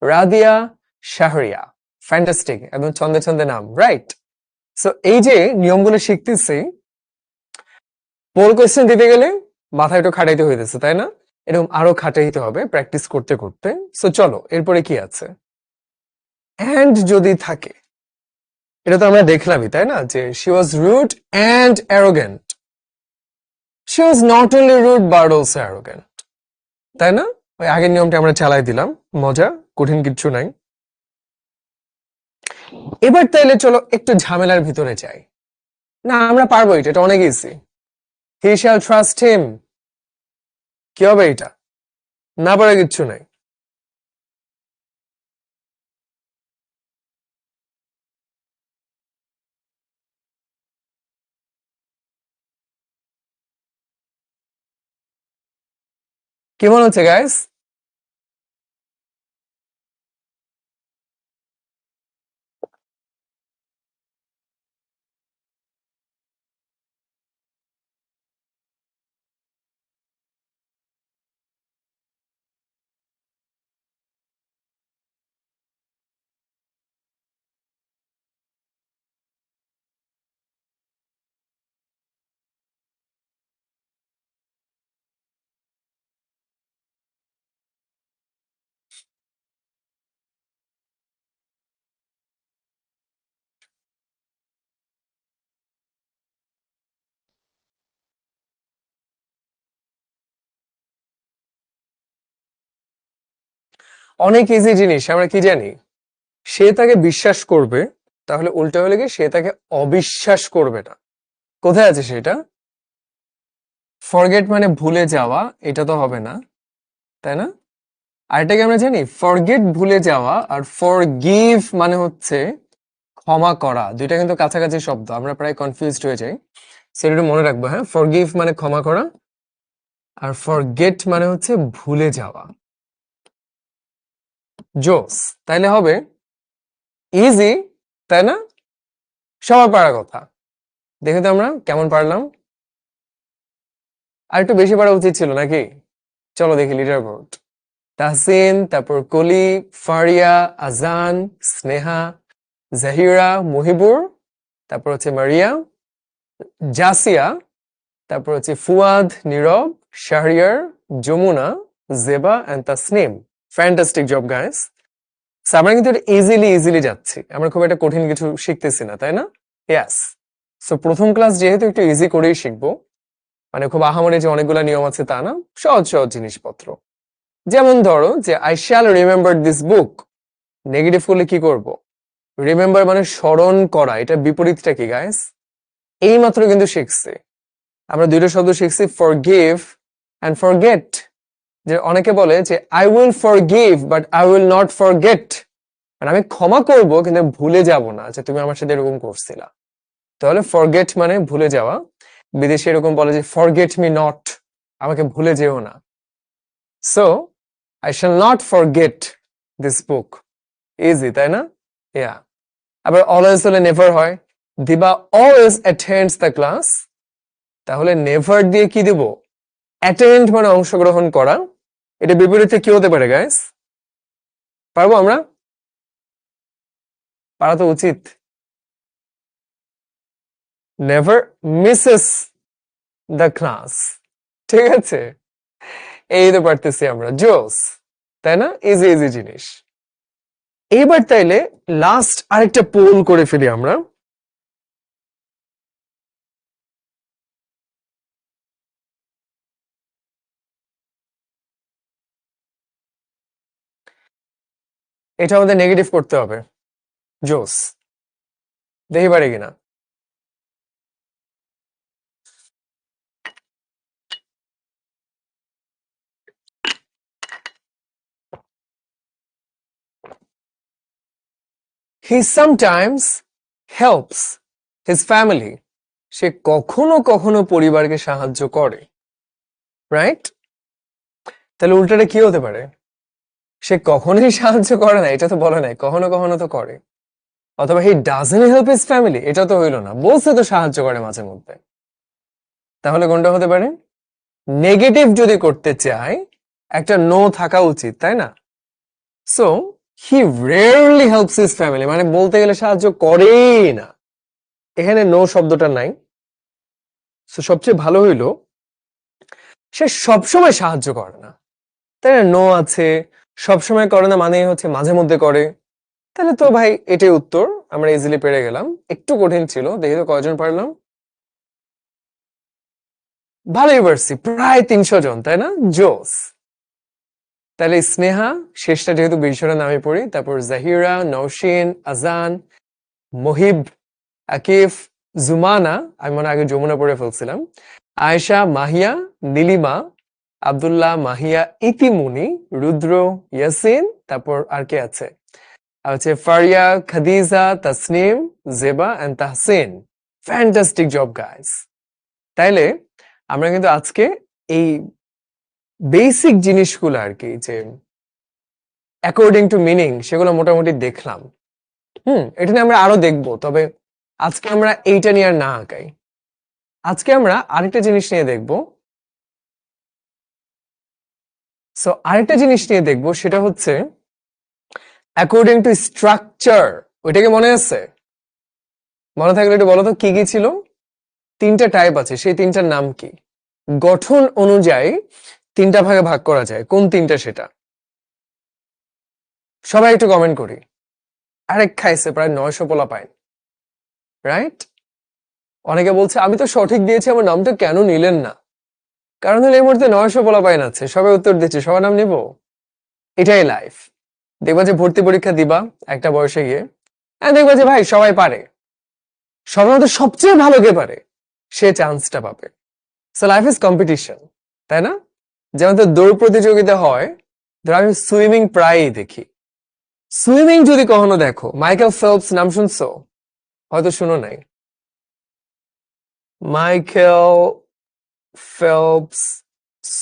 রাদিয়া, শাহরিয়া। ফ্যান্টাস্টিক, একদম ছন্দে ছন্দে নাম, রাইট? সো এই যে নিয়মগুলো শিখতেছি, পোল কোয়েশ্চেন দিতে গেলে মাথায় একটু খাটাইতে হইতেছে, তাই না? এরকম আরো খাটাইতে হবে প্র্যাকটিস করতে করতে। সো চলো এরপরে কি আছে। অ্যান্ড যদি থাকে, এটা তো আমরা দেখলামই, তাই না, যে she was rude and arrogant. She was not only rude but also arrogant, তাই না? ওই আগের নিয়মটা আমরা চালাই দিলাম, মজা, কঠিন কিচ্ছু নাই। এবার তাইলে চলো একটু ঝামেলার ভিতরে যাই। না আমরা পারবো, এটা এটা অনেক easy. He shall trust him, কি হবে এটা? না পারা কিচ্ছু নাই। কি মনে হচ্ছে গাইস? অনেক ইজি জিনিস, আমরা কি জানি? সে তাকে বিশ্বাস করবে, তাহলে উল্টো হলে কি সে তাকে অবিশ্বাস করবে না। কোথায় আছে সেটা? ফরগেট মানে ভুলে যাওয়া, এটা তো হবে না, তাই না? আরেকটাকে আমরা জানি, ফরগেট ভুলে যাওয়া, আর ফরগিভ মানে হচ্ছে ক্ষমা করা। দুইটা কিন্তু কাছাকাছি শব্দ, আমরা প্রায় কনফিউজড হয়ে যাই। সেটা একটু মনে রাখবো, হ্যাঁ? ফরগিভ মানে ক্ষমা করা, আর ফরগেট মানে হচ্ছে ভুলে যাওয়া। জোস, তাইলে হবে ইজি, তাই না? সবার পারার কথা। দেখে তো আমরা কেমন পারলাম। আর একটু বেশি পারা উচিত ছিল নাকি? চলো দেখি লিডার বোর্ড। তাহসিন, তারপর কলি, ফারিয়া, আজান, স্নেহা, জাহিরা, মুহিবুর, তারপর হচ্ছে মারিয়া, জাসিয়া, তারপর হচ্ছে Fuad, Nirob, Shahriar, Jamuna, Jeba and Tasnim. Fantastic job guys. আমরা কিন্তু ইজিলি ইজিলি যাচ্ছি, আমরা খুব একটা কঠিন কিছু শিখতেছি না, তাই না? ইয়াস। সো প্রথম ক্লাস যেহেতু একটু ইজি করেই শিখবো, মানে খুব আহামরি যে অনেকগুলা নিয়ম আছে তা না, সহজ সহজ জিনিসপত্র। যেমন ধরো যে I shall remember this book, negative করলে কি করব? রিমেম্বার মানে স্মরণ করা, এটা বিপরীতটা কি গাইস? এই মাত্র কিন্তু শিখছি, আমরা দুইটা শব্দ শিখছি, ফরগিভ এন্ড ফরগেট। যে অনেকে বলে যে I will forgive but I will not forget, মানে আমি ক্ষমা করব কিন্তু ভুলে যাব না যে তুমি আমার সাথে এরকম করছিলা। তাহলে ফরগেট মানে ভুলে যাওয়া। বিদেশে এরকম বলে যে ফরগেট মি নট, আমাকে ভুলে যেও না। So I shall not forget this book. Easy, তাই না? ইয়া। আবার অলওয়েজ হলে নেভার হয়। দিবা অলওয়েজ অ্যাটেন্ডস দ্য ক্লাস, তাহলে নেভার দিয়ে কি দিব? অ্যাটেন্ড মানে অংশগ্রহণ করা। এটা বিপরীতে কি হতে পারে গাইস? পারবো আমরা? পারা তো উচিত। নেভার মিসেস দ্য ক্লাস, ঠিক আছে? এই তো পারতেছি আমরা, জোস, তাই না? ইজি ইজি জিনিস। এবার তাইলে লাস্ট আরেকটা পোল করে ফেলি আমরা। এটা আমাদের নেগেটিভ করতে হবে। জোস, দেখি পারে কিনা। হি সামটাইমস হেল্পস হিজ ফ্যামিলি, সে কখনো কখনো পরিবারকে সাহায্য করে, রাইট? তাহলে উল্টাটা কি হতে পারে? সে কখনোই সাহায্য করে না, এটা তো বলে নাই, কখনো কখনো তো করে। অথবা he doesn't help his family, এটা তো হইলো না, বলছে তো সাহায্য করে মাঝে মধ্যে। তাহলে কোনটা হতে পারে? নেগেটিভ যদি করতে চাই, একটা নো থাকা উচিত, তাই না? So he rarely helps his family, মানে বলতে গেলে সাহায্য করেই না, এখানে নো শব্দটা নাই। সো সবচেয়ে ভালো হইলো সে সবসময় সাহায্য করে না, তাই না? নো আছে, সবসময় করে না মানে হচ্ছে মাঝে মধ্যে করে। তাহলে তো ভাই এটাই উত্তর, আমরা ইজিলি পেরে গেলাম। একটু কঠিন ছিল, দেখি তো কয়জন পারলাম। ভালোই পারছি, প্রায় 300 জন, তাই না? জোস। তাহলে স্নেহা, শেষটা যেহেতু বিশ্বরা নামে পড়ি, তারপর জাহিরা, নওশিন, আজান, মহিব, আকিফ, জুমানা, আমি মনে আগে যমুনা পড়ে ফেলছিলাম, আয়েশা, মাহিয়া, নীলিমা, আব্দুল্লাহ, মাহিয়া, ইতিমুনি, রুদ্র, ইয়াসিন, তারপর আর কে আছে? আর হচ্ছে Faria, Khadija, Tasnim, Zeba and Tahsin. Fantastic job guys. তাইলে আমরা কিন্তু আজকে এই বেসিক জিনিসগুলো আর কি, যে অ্যাকর্ডিং টু মিনিং, সেগুলো মোটামুটি দেখলাম। এটা নিয়ে আমরা আরো দেখবো, তবে আজকে আমরা এইটা নিয়ে আর না আঁকাই। আজকে আমরা আরেকটা জিনিস নিয়ে দেখবো। সো আরেকটা জিনিস নিয়ে দেখবো, সেটা হচ্ছে অ্যাকর্ডিং টু স্ট্রাকচার। ওইটাকে মনে আছে? মনে থাকলে একটু বলো তো কি কি ছিল। 3টা টাইপ আছে, সেই 3টার নাম কি? গঠন অনুযায়ী 3টা ভাগে ভাগ করা যায়, কোন 3টা সেটা সবাই একটু কমেন্ট করি। আরেক খাইছে প্রায় 900 পোলা পায়, রাইট? অনেকে বলছে আমি তো সঠিক দিয়েছি, আমার নামটা কেন নিলেন না? কারণ হলো এই মুহূর্তে 900 পোলা পায় আছে, সবাই উত্তর দিচ্ছে, সবার নাম নিব। এটাই লাইফ। দেখবা যে ভর্তি পরীক্ষা দিবা একটা বয়সে গিয়ে, দেখবা যে ভাই সবাই পারে, সবার মধ্যে সবচেয়ে ভালো কে পারে সে চান্সটা পাবে। সো লাইফ ইজ কম্পিটিশন, তাই না? যেমন তো দৌড় প্রতিযোগিতা হয়, ধর আমি সুইমিং প্রায়ই দেখি। সুইমিং যদি কখনো দেখো, মাইকেল ফেলপস নাম শুনছো? হয়তো শুনো নাই। মাইকেল ফেলপস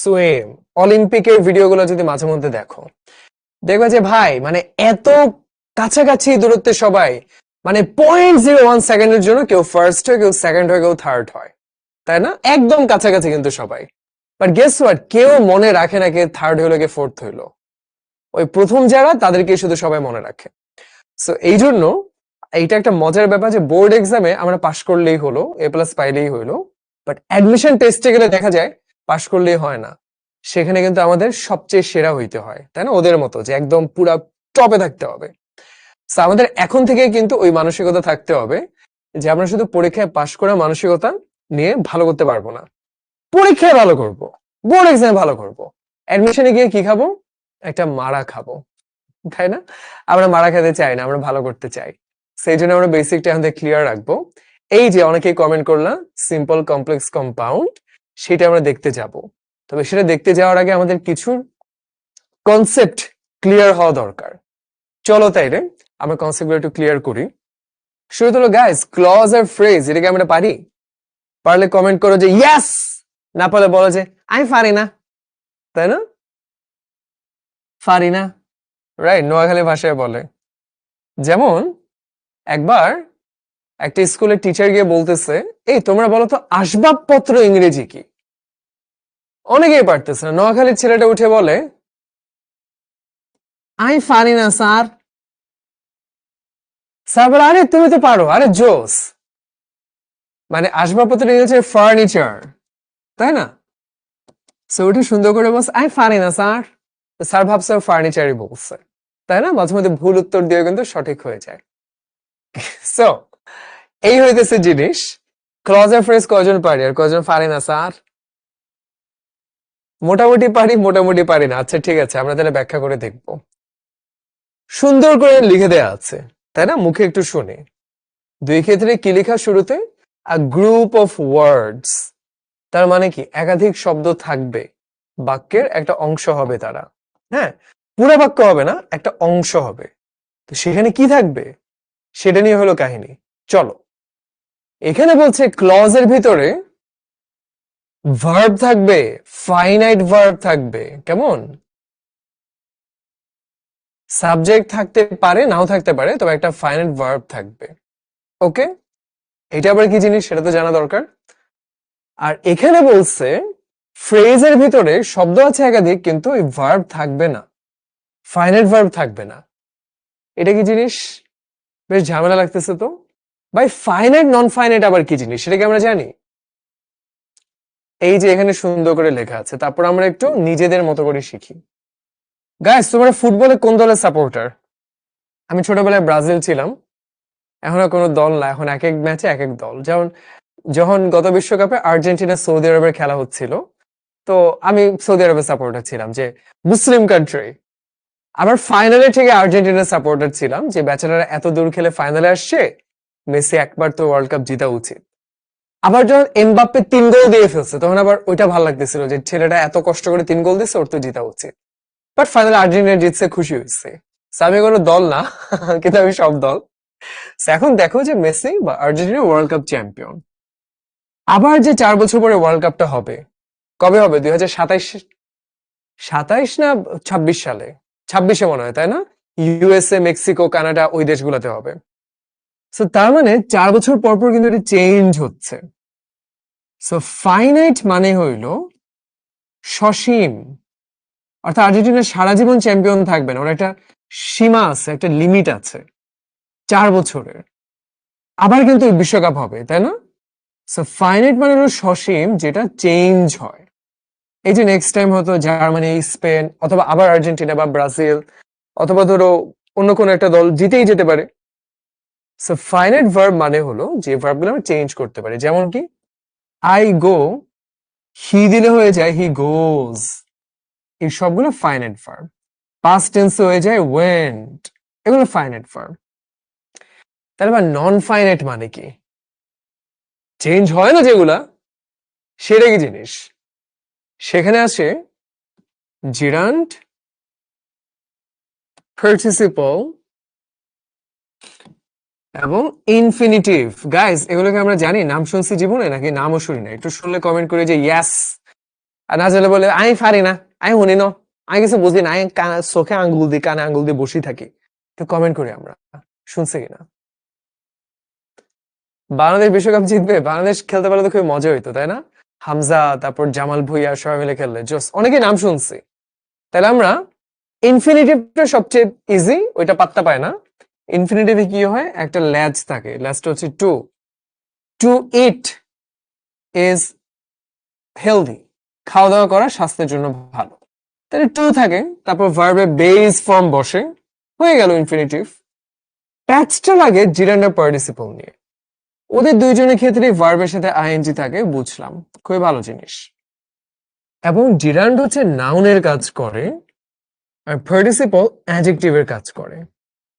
সুইম, অলিম্পিকের ভিডিওগুলো যদি মাঝে মধ্যে দেখো, দেখবে যে ভাই মানে এত কাছাকাছি দূরত্বে সবাই, মানে 0.01 সেকেন্ডের জন্য কেউ ফার্স্ট হয়, কেউ সেকেন্ড হয়, কেউ থার্ড হয়, তাই না? একদম কাছাকাছি কিন্তু সবাই। বাট গেস হোয়াট, কেউ মনে রাখে না কে থার্ড হইলো কে ফোর্থ হইলো। ওই প্রথম যারা তাদেরকে শুধু সবাই মনে রাখে। সো এই জন্য এইটা একটা মজার ব্যাপার যে বোর্ড এক্সামে আমরা পাশ করলেই হলো, A+ পাইলেই হইলো, বাট অ্যাডমিশন টেস্টে গেলে দেখা যায় পাশ করলেই হয় না, সেখানে কিন্তু আমাদের সবচেয়ে সেরা হইতে হয়, তাই না? ওদের মতো যে একদম পুরা টপে থাকতে হবে। সো আমাদের এখন থেকে কিন্তু ওই মানসিকতা থাকতে হবে যে আমরা শুধু পরীক্ষায় পাশ করার মানসিকতা নিয়ে ভালো করতে পারবো না, পরীক্ষায় ভালো করব, বোর্ড এক্সামে ভালো করব, অ্যাডমিশনে গিয়ে কি খাবো? একটা মারা খাবো, তাই না? আমরা মারা খেতে চাই না, আমরা ভালো করতে চাই। সেই জন্য আমরা বেসিকটা আমাদের ক্লিয়ার রাখবো। এই যে অনেকেই কমেন্ট করলাম সিম্পল কমপ্লেক্স কম্পাউন্ড, সেটা আমরা দেখতে যাব। তবে সেটা দেখতে যাওয়ার আগে আমাদের কিছু কনসেপ্ট ক্লিয়ার হওয়া দরকার। চলো তাইলে আমরা কনসেপ্টগুলো একটু ক্লিয়ার করি। শুরু হলো গাইস, ক্লজ আর ফ্রেজ, এটাকে আমরা পারি? পারলে কমেন্ট করো যে ইয়েস, না পারলে বলো যে আমি পারি না, তাই না? পারি না, রাইট? নোয়াখালী ভাষায় বলে। যেমন একবার একটা স্কুলের টিচার গিয়ে বলতেছে, এই তোমরা বলো তো আসবাবপত্র ইংরেজি কি? অনেকেই পারতেছে না। নোয়াখালীর ছেলেটা উঠে বলে আমি পারি না স্যার। স্যার বলে আরে তুমি তো পারো, আরে জোস। মানে আসবাবপত্র ইংরেজি ফার্নিচার, তাই না? সো ওটা সুন্দর করে বলছে আমি পারি না স্যার, স্যার ভাবছে ফার্নিচারই বলছে, তাই না? মাঝে মধ্যে ভুল উত্তর দিয়ে কিন্তু সঠিক হয়ে যায়। সো এই হইতেছে জিনিস। ক্লজ আর ফ্রেজ কয়জন পারি আর কয়জন পারি না স্যার? মোটামুটি পারি, মোটামুটি পারি না। আচ্ছা ঠিক আছে, আমরা তাহলে ব্যাখ্যা করে দেখব। সুন্দর করে লিখে দেয়া আছে, তাই না? মুখে একটু শুনি। দুই ক্ষেত্রে কি লেখা শুরুতে? আ গ্রুপ অফ ওয়ার্ডস। তার মানে কি একাধিক শব্দ থাকবে, বাক্যের একটা অংশ হবে তারা। হ্যাঁ, পুরো বাক্য হবে না, একটা অংশ হবে। তো সেখানে কি থাকবে সেটা নিয়ে হলো কাহিনী। চলো, এখানে বলছে ক্লজের ভিতরে ভার্ব থাকবে, ফাইনাইট ভার্ব থাকবে। কেমন? সাবজেক্ট থাকতে পারে, নাও থাকতে পারে, তবে একটা ফাইনাইট ভার্ব থাকবে। ওকে, এটা আবার কি জিনিস সেটা তো জানা দরকার। আর এখানে বলছে ফ্রেজের ভিতরে শব্দ আছে একাধিক, কিন্তু ওই ভার্ব থাকবে না, ফাইনাইট ভার্ব থাকবে না। এটা কি জিনিস? বেশ ঝামেলা লাগতেছে তো ভাই। ফাইনাইট নন ফাইনাইট আবার কি জিনিস সেটা কি আমরা জানি? এই যে এখানে সুন্দর করে লেখা আছে, তারপর আমরা একটু নিজেদের মতো করে শিখি। গাইস, তোমরা ফুটবলে কোন দলের সাপোর্টার? আমি ছোটবেলায় ব্রাজিল ছিলাম, এখন আর কোনো দল না, এখন এক এক ম্যাচে এক এক দল। যেমন যখন গত বিশ্বকাপে আর্জেন্টিনা সৌদি আরবের খেলা হচ্ছিল, তো আমি সৌদি আরবের সাপোর্টার ছিলাম, যে মুসলিম কান্ট্রি। আবার ফাইনালে থেকে আর্জেন্টিনার সাপোর্টার ছিলাম, যে বেচারারা এত দূর খেলে ফাইনালে আসছে, মেসি একবার তো ওয়ার্ল্ড কাপ জিতা উচিত। আবার যখন এমবাপ্পে 3 গোল দিয়ে ফেলছে, তখন আবার ওইটা ভালো লাগতেছিল যে ছেলেটা এত কষ্ট করে 3 গোল দিচ্ছে, ওর তো জিতা উচিত। বাট ফাইনালে আর্জেন্টিনা জিতছে, খুশি হয়েছে। আমি কোনো দল না, কিন্তু আমি সব দল। এখন দেখো যে মেসি বা আর্জেন্টিনা ওয়ার্ল্ড কাপ চ্যাম্পিয়ন। আবার যে 4 বছর পরে ওয়ার্ল্ড কাপটা হবে, কবে হবে? 2027। 27 না 26 সালে, 26-এ মনে হয়, তাই না? ইউএসএ, মেক্সিকো, কানাডা ওই দেশগুলোতে হবে। সো তার মানে 4 বছর পর পর কিন্তু এটা চেঞ্জ হচ্ছে। সো ফাইনাইট মানে হইল সসীম, অর্থাৎ আর্জেন্টিনা সারা জীবন চ্যাম্পিয়ন থাকবে না, ওর একটা সীমা আছে, একটা লিমিট আছে 4 বছরের। আবার কিন্তু বিশ্বকাপ হবে, তাই না? সো ফাইনাইট মানে হলো সসীম, যেটা চেঞ্জ হয়। এই যে নেক্সট টাইম হয়তো জার্মানি, স্পেন অথবা আবার আর্জেন্টিনা বা ব্রাজিল অথবা ধরো অন্য কোনো একটা দল জিতেই যেতে পারে। সো ফাইনাইট ভার্ব মানে হলো যে ভার্বগুলো আমরা চেঞ্জ করতে পারি, যেমন কি আই গো, হি দিলে হয়ে যায় হি গোজ, এই সবগুলো ফাইনাইট ভার্ব। পাস্ট টেন্স হয়ে যায় ওয়েন্ট, এগুলো ফাইনাইট ভার্ব। তাহলে আবার নন ফাইনাইট মানে কি? চেঞ্জ হয় না যেগুলা, সেটা কি জিনিস? সেখানে আছে জিরান্ড, পার্টিসিপল এবং ইনফিনিটিভ। গাইস, এগুলোকে আমরা জানি, নাম শুনছি জীবনে নাকি নামও শুনি না? একটু শুনলে কমেন্ট করে যে ইয়াস, আর না জানলে বলে আমি পারি না, আমি শুনি না, আমি কিছু বুঝি না, আমি চোখে আঙ্গুল দিই, কানে আঙ্গুল দিয়ে বসে থাকি। একটু কমেন্ট করি আমরা শুনছে কিনা। বাংলাদেশ বিশ্বকাপ জিতবে, বাংলাদেশ খেলতে পারলে তো খুবই মজা হইতো, তাই না? হামজা, তারপর জামাল ভুঁইয়া সবাই মিলে খেললে জোস, অনেকে নাম শুনছি। তাহলে আমরা ইনফিনিটিভটা সবচেয়ে ইজি, ওইটা পাত্তা পায় না। ইনফিনিটিভে কি হয়, একটা ল্যাজ থাকে, ল্যাজটা হচ্ছে to. To eat is healthy, খাওয়া দাওয়া করা স্বাস্থ্যের জন্য ভালো। তাহলে টু থাকে, তারপর ভার্বে বেস ফর্ম বসে, হয়ে গেল ইনফিনিটিভ। প্যাচটা লাগে জিরান্ডার পার্টিসিপল নিয়ে, ওদের দুইজনের ক্ষেত্রে ভার্বের সাথে আইএনজি থাকে, বুঝলাম, খুবই ভালো জিনিস। এবং জিরান্ড হচ্ছে নাউনের কাজ করে, আর পার্টিসিপল অ্যাডজেক্টিভের কাজ করে।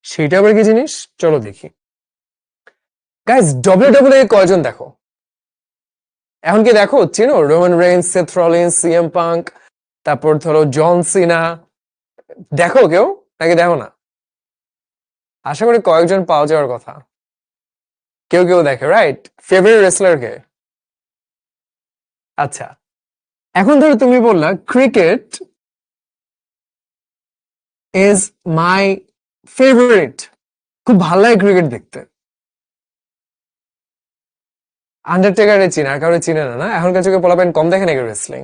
সেটা আবার কি জিনিস, চলো দেখি। গাইস, ডব্লিউডব্লিউই কয়জন দেখো? এখন কি দেখো, চিনো? Roman Reigns, Seth Rollins, CM punk, তারপর ধরো জন সিনা, দেখো কেউ নাকি দেখো না? আশা করি কয়েকজন পাওয়া যাওয়ার কথা। কেউ কেউ দেখে, রাইট? ফেভারিট রেসলার কে? আচ্ছা, এখন ধরো তুমি বললা ক্রিকেট ইজ মাই ফেভারিট, খুব ভালো লাগে ক্রিকেট দেখতে। আন্ডারটেকারে চিনে, আর কারো চিনে না, না? এখনকার যুগে পোলাপেন কম দেখে নাকি রেসলিং?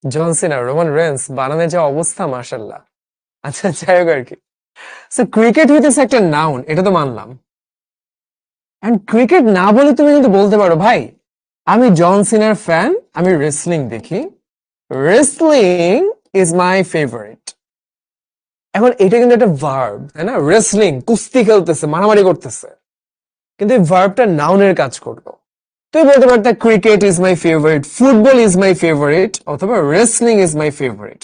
জন সিনা, রোমান রেন্স, বানানের যে অবস্থা, মার্শাল্লাহ। আচ্ছা, যাই হোক আর কি। সো ক্রিকেট হইতেছে একটা নাউন, এটা তো মানলাম। এন্ড ক্রিকেট না বলে তুমি কিন্তু বলতে পারো, ভাই আমি জন সিনার ফ্যান, আমি রেসলিং দেখি, রেসলিং ইজ মাই ফেভারিট। এখন এটা কিন্তু একটা ভার্ব, তাই না? রেসলিং, কুস্তি খেলতেছে, মারামারি করতেছে, কিন্তু এই ভার্বটা নাউনের কাজ করলো। তুমি বলতে পারতে cricket is my favourite, football is my favourite, অথবা রেসলিং ইজ মাই ফেভারিট,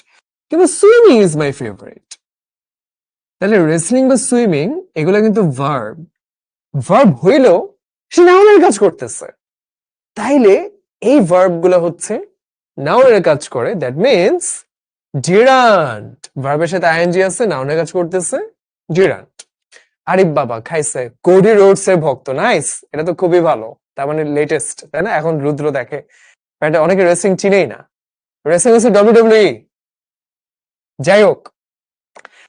কিন্তু সুইমিং ইজ মাই ফেভারিট। তাহলে রেসলিং বা সুইমিং এগুলো কিন্তু ভার্ব, ভার্ব হইলেও সে নাউনের কাজ করতেছে। তাইলে এই ভার্ব গুলো হচ্ছে নাউনের কাজ করে, দ্যাট মিনস জিরান্ট, ভার্বের সাথে আইএনজি আছে, নাউনের কাজ করতেছে, জিরান্ট। আরিফ বাবা খাইছে, কোডি রোডস এর ভক্ত, নাইস, এটা তো খুবই ভালো। তার মানে লেটেস্ট, তাই না? এখন রুদ্র দেখে, অনেকে রেসলিং চিনেই না, রেসলিং হচ্ছে ডব্লিউডব্লিউই। যাই হোক,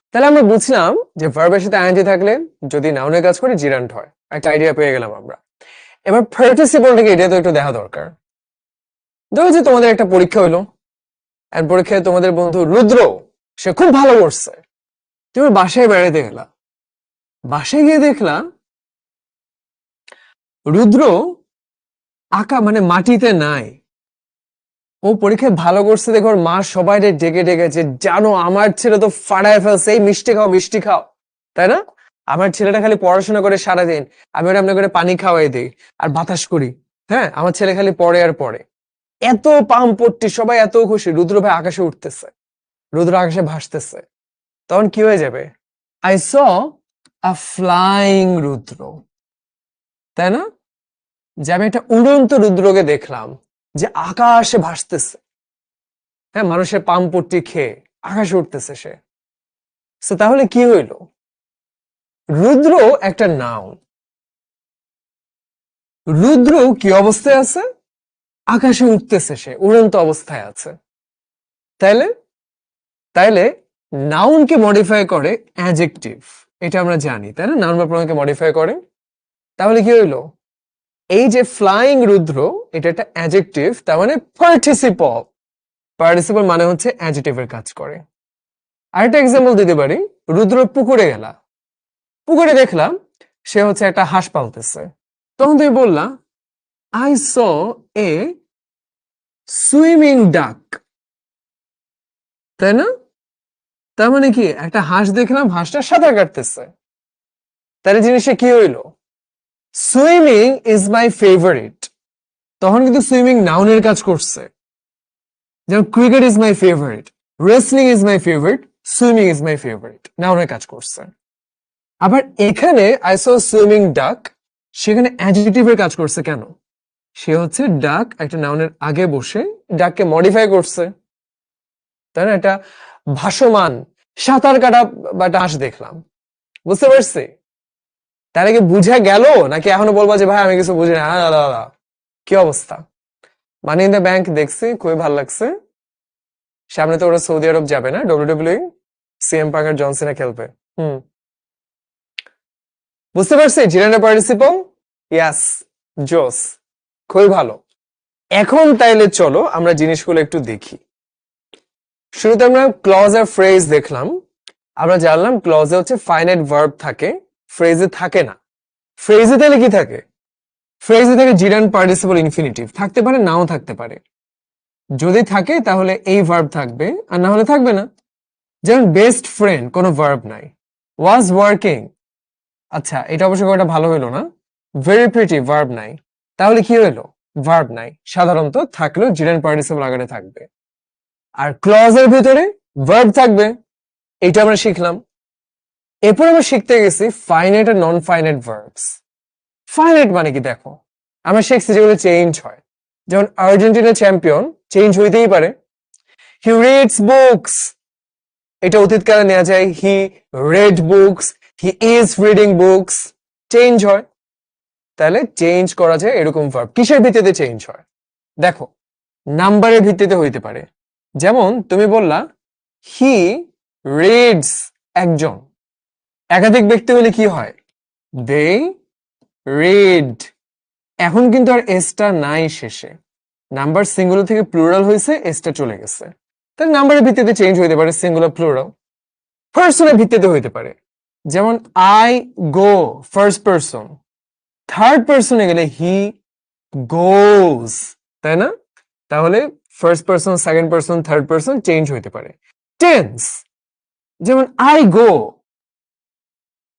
তাহলে আমরা বুঝলাম যে ভার্বের সাথে আইএনজি থাকলে যদি নাউনের কাজ করে জিরান্ট হয়, একটা আইডিয়া পেয়ে গেলাম আমরা। এবার পার্টিসিপলটাকে, এটা তো একটু দেখা দরকার। ধরো যে তোমাদের একটা পরীক্ষা হইলো, আর পরীক্ষায় তোমাদের বন্ধু রুদ্র, সে খুব ভালো করছে, তুমি বাসায় বেড়াতে গেলা, বাসায় গিয়ে দেখলা রুদ্র আঁকা মানে মাটিতে নাই। ও পরীক্ষায় ভালো করছে দেখো, ওর মা সবাই ডেকে ডেকেছে, জানো আমার ছেলে তো ফাড়ায় ফেলছে, এই মিষ্টি খাও, মিষ্টি খাও, তাই না? আমার ছেলেটা খালি পড়াশোনা করে সারাদিন, আমি ওরা আপনার করে পানি খাওয়াই দিই আর বাতাস করি। হ্যাঁ, আমার ছেলে খালি পড়ে আর পড়ে। এত পাম পট্টি, সবাই এত খুশি, রুদ্র ভাই আকাশে উঠতেছে, রুদ্র আকাশে ভাসতেছে। তখন কি হয়ে যাবে? আই স আ ফ্লাইং রুদ্র, তাই না? যে আমি একটা উড়ন্ত রুদ্রকে দেখলাম, যে আকাশে ভাসতেছে। হ্যাঁ, মানুষের পামপট্টি খেয়ে আকাশে উঠতেছে সে। তাহলে কি হইল? রুদ্র একটা নাউন, রুদ্র কি অবস্থায় আছে? আকাশে উঠতেছে, সে উড়ন্ত অবস্থায় আছে। তাইলে তাইলে নাউনকে মডিফাই করে অ্যাডজেক্টিভ, এটা আমরা জানি তাই না, নাউন বা প্রোনাউনকে মডিফাই করে। তাহলে কি হইলো, এই যে ফ্লাইং রুদ্র এটা একটা অ্যাডজেক্টিভ, তার মানে পার্টিসিপল। পার্টিসিপল মানে হচ্ছে অ্যাডজেক্টিভের কাজ করে। আরেকটা এক্সাম্পল দিতে পারি, রুদ্র পুকুরে গেলা, পুকুরে দেখলাম সে হচ্ছে একটা হাঁস পালতেছে, তখন তুমি বললা আই স এ সুইমিং ডাক, তাই না? তার মানে কি, একটা হাঁস দেখলাম, হাঁসটা সাঁতার কাটতেছে, তাহলে জিনিসটা কি হইলো, সুইমিং ইজ মাই ফেভারিট। তখন কিন্তু সুইমিং নাউনের কাজ করছে, যেমন cricket is my favourite, wrestling is my favourite, swimming is my favourite, নাউনের কাজ করছে। আবার এখানে আই স সুইমিং ডাক, সেখানে অ্যাডজেক্টিভের কাজ করছে কেন, সে হচ্ছে ডাক একটা নাউনের আগে বসে ডাককে মডিফাই করছে, তাই না? এটা ভাসমান সাঁতার কাটা বা একটা হাঁস দেখলাম, বুঝতে পারছি? তাহলে কি বুঝা গেল নাকি এখনো বলবো যে ভাই আমি কিছু বুঝি না? কি অবস্থা? মানি ইন দ্য ব্যাংক দেখছি, খুবই ভালো লাগছে। সামনে তো ওরা সৌদি আরব যাবে না, ডব্লিউডব্লিউ সিএম পাঙ্ক আর জনসিনা খেলবে। বুঝতে পারছি, জিরান্ডা পার্টিসিপল, ইয়াস, জোস, খুবই ভালো। এখন তাইলে চলো আমরা জিনিসগুলো একটু দেখি। শুরুতে আমরা ক্লজ আর ফ্রেজ দেখলাম, আমরা জানলাম ক্লজে হচ্ছে ফাইনাইট ভার্ব থাকে, ফ্রেজে থাকে না। ফ্রেজে তাহলে কি থাকে, ফ্রেজে থাকে জিরান্ড পার্টিসিপল ইনফিনিটিভ, থাকতে পারে নাও থাকতে পারে। যদি থাকে তাহলে এই ভার্ব থাকবে, আর না হলে থাকবে না। যেমন বেস্ট ফ্রেন্ড কোনো ভার্ব নাই, ওয়াজ ওয়ার্কিং, আচ্ছা এটা অবশ্য একটা ভালো হইলো না। ভেরি প্রিটি ভার্ব নাই, তাহলে কি হইলো, ভার্ব নাই। সাধারণত থাকলেও জিরান্ড পার্টিসিপল আগে থাকবে। আর ক্লজের ভিতরে ভার্ব থাকবে, এটা আমরা শিখলাম। এরপর আমরা শিখতে গেছি ফাইনাইট আর নন ফাইনাইট ভার্বস। ফাইনাইট মানে কি দেখো, আমরা শিখছি যেগুলো চেঞ্জ হয়, যেমন আর্জেন্টিনা চ্যাম্পিয়ন, চেঞ্জ হইতেই পারে। হি রিডস বুকস, এটা অতীতকালে নেওয়া যায়, he read books, he is reading books, change হয়। তাহলে চেঞ্জ করা যায় এরকম ভার্ব। কিসের ভিত্তিতে চেঞ্জ হয় দেখো, নাম্বারের ভিত্তিতে হইতে পারে। যেমন তুমি বললা হি রিডস, একজন, একাধিক ব্যক্তি হলে কি হয়, দে রিড। এখন কিন্তু আর এসটা নাই শেষে, নাম্বার সিঙ্গুলার থেকে প্লুরাল হয়েছে, এসটা চলে গেছে। তাহলে নাম্বারের ভিত্তিতে চেঞ্জ হইতে পারে, সিঙ্গুলার প্লুরাল। পার্সনের ভিত্তিতে হইতে পারে, যেমন I go, first person. Third পার্সনে গেলে হি গোজ, তাই না? তাহলে first person, second person, third person change হইতে পারে। টেন্স, যেমন আই গো,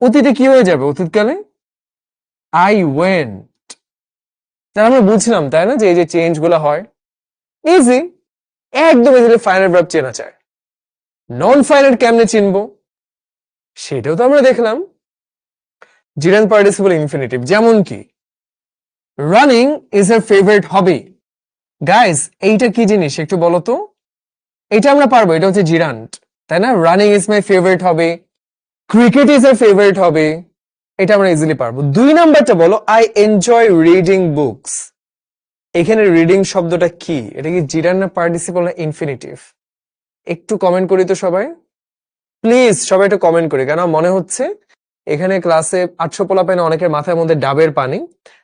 অতীতে কি হয়ে যাবে, অতীতকালে আই ওয়েন্ট। তাহলে আমরা বুঝলাম তাই না যে এই যে চেঞ্জ গুলো হয়, ইজি, একদম ইজিলি ফাইনাল ভার্ব চেনা যায়। নন ফাইনাল কেমনে চিনবো সেটাও তো আমরা দেখলাম, জিরান্ড পার্টিসিপল ইনফিনিটিভ। যেমন কি running is her favourite hobby. Guys এইটা কি জিনিস একটু বলো তো, এটা আমরা পারবো, এটা হচ্ছে জিরান্ড, তাই না? Running is my favourite hobby, cricket is her favourite hobby, এটা আমরা ইজিলি পারবো। 2 নাম্বারটা বলো আই এনজয় রিডিং বুকস। এখানে রিডিং শব্দটা কি, এটা কি জিরান্ড না পার্টিসিপল না ইনফিনিটিভ? একটু কমেন্ট করি তো সবাই, প্লিজ সবাই একটু কমেন্ট করি, কেন মনে হচ্ছে এখানে ক্লাসে 800 পোলা পাইনে অনেকের মাথার মধ্যে ডাবের পানি,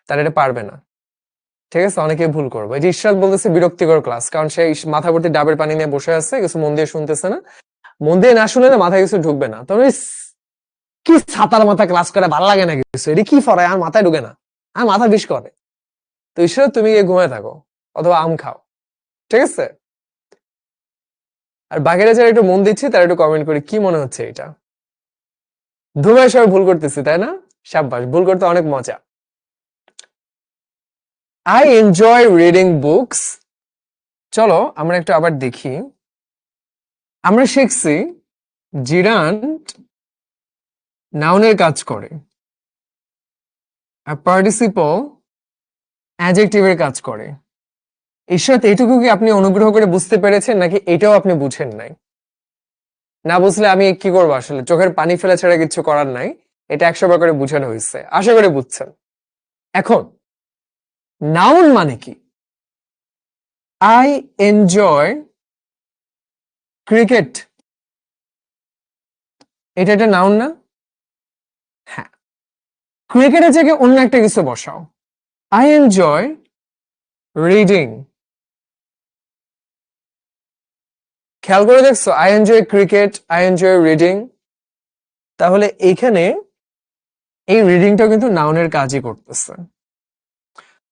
তারা এটা পারবে না। ঠিক আছে, অনেকে ভুল করবে। এই যে ইশরাত বলতেছে বিরক্তিকর ক্লাস, কারণ সে মাথা ভর্তি ডাবের পানি নিয়ে বসে আছে, কিছু মন দিয়ে শুনতেছে না। মন দিয়ে না শুনে না মাথায় কিছু ঢুকবে না, তবে কি ছাতার মাথা ক্লাস করে ভালো লাগে না কিছু, এটি কি ফরায় আর মাথায় ঢুকে না, আর মাথা বিষ করে। তো ইশরাত তুমি গিয়ে ঘুমায় থাকো অথবা আম খাও, ঠিক আছে? আর বাকিরা যারা একটু মন দিচ্ছে তারা একটু কমেন্ট করি কি মনে হচ্ছে এটা। ধুমায় সবাই ভুল করতেছি তাই না? সাব্বাস, ভুল করতে অনেক মজা। I enjoy reading books. চলো আমরা একটু আবার দেখি, আমরা শিখছি জিরান্ড নাউনের কাজ করে, আর পার্টিসিপল অ্যাডজেক্টিভের কাজ করে। ঈশ্বর, এইটুকু কি আপনি অনুগ্রহ করে বুঝতে পেরেছেন নাকি এটাও আপনি বুঝেন নাই? না বুঝলে আমি কি করবো আসলে, চোখের পানি ফেলা ছাড়া কিছু করার নাই। এটা 100 বার করে বুঝানো হয়েছে, আশা করে বুঝছেন। এখন নাউন মানে কি, আই এনজয় ক্রিকেট, এটা একটা নাউন না? হ্যাঁ, ক্রিকেটের জায়গায় অন্য একটা কিছু বসাও। I enjoy reading. খেয়াল করে দেখছো, I enjoy cricket, I enjoy reading. তাহলে এইখানে এই রিডিংটা কিন্তু নাউনের কাজই করতেছে।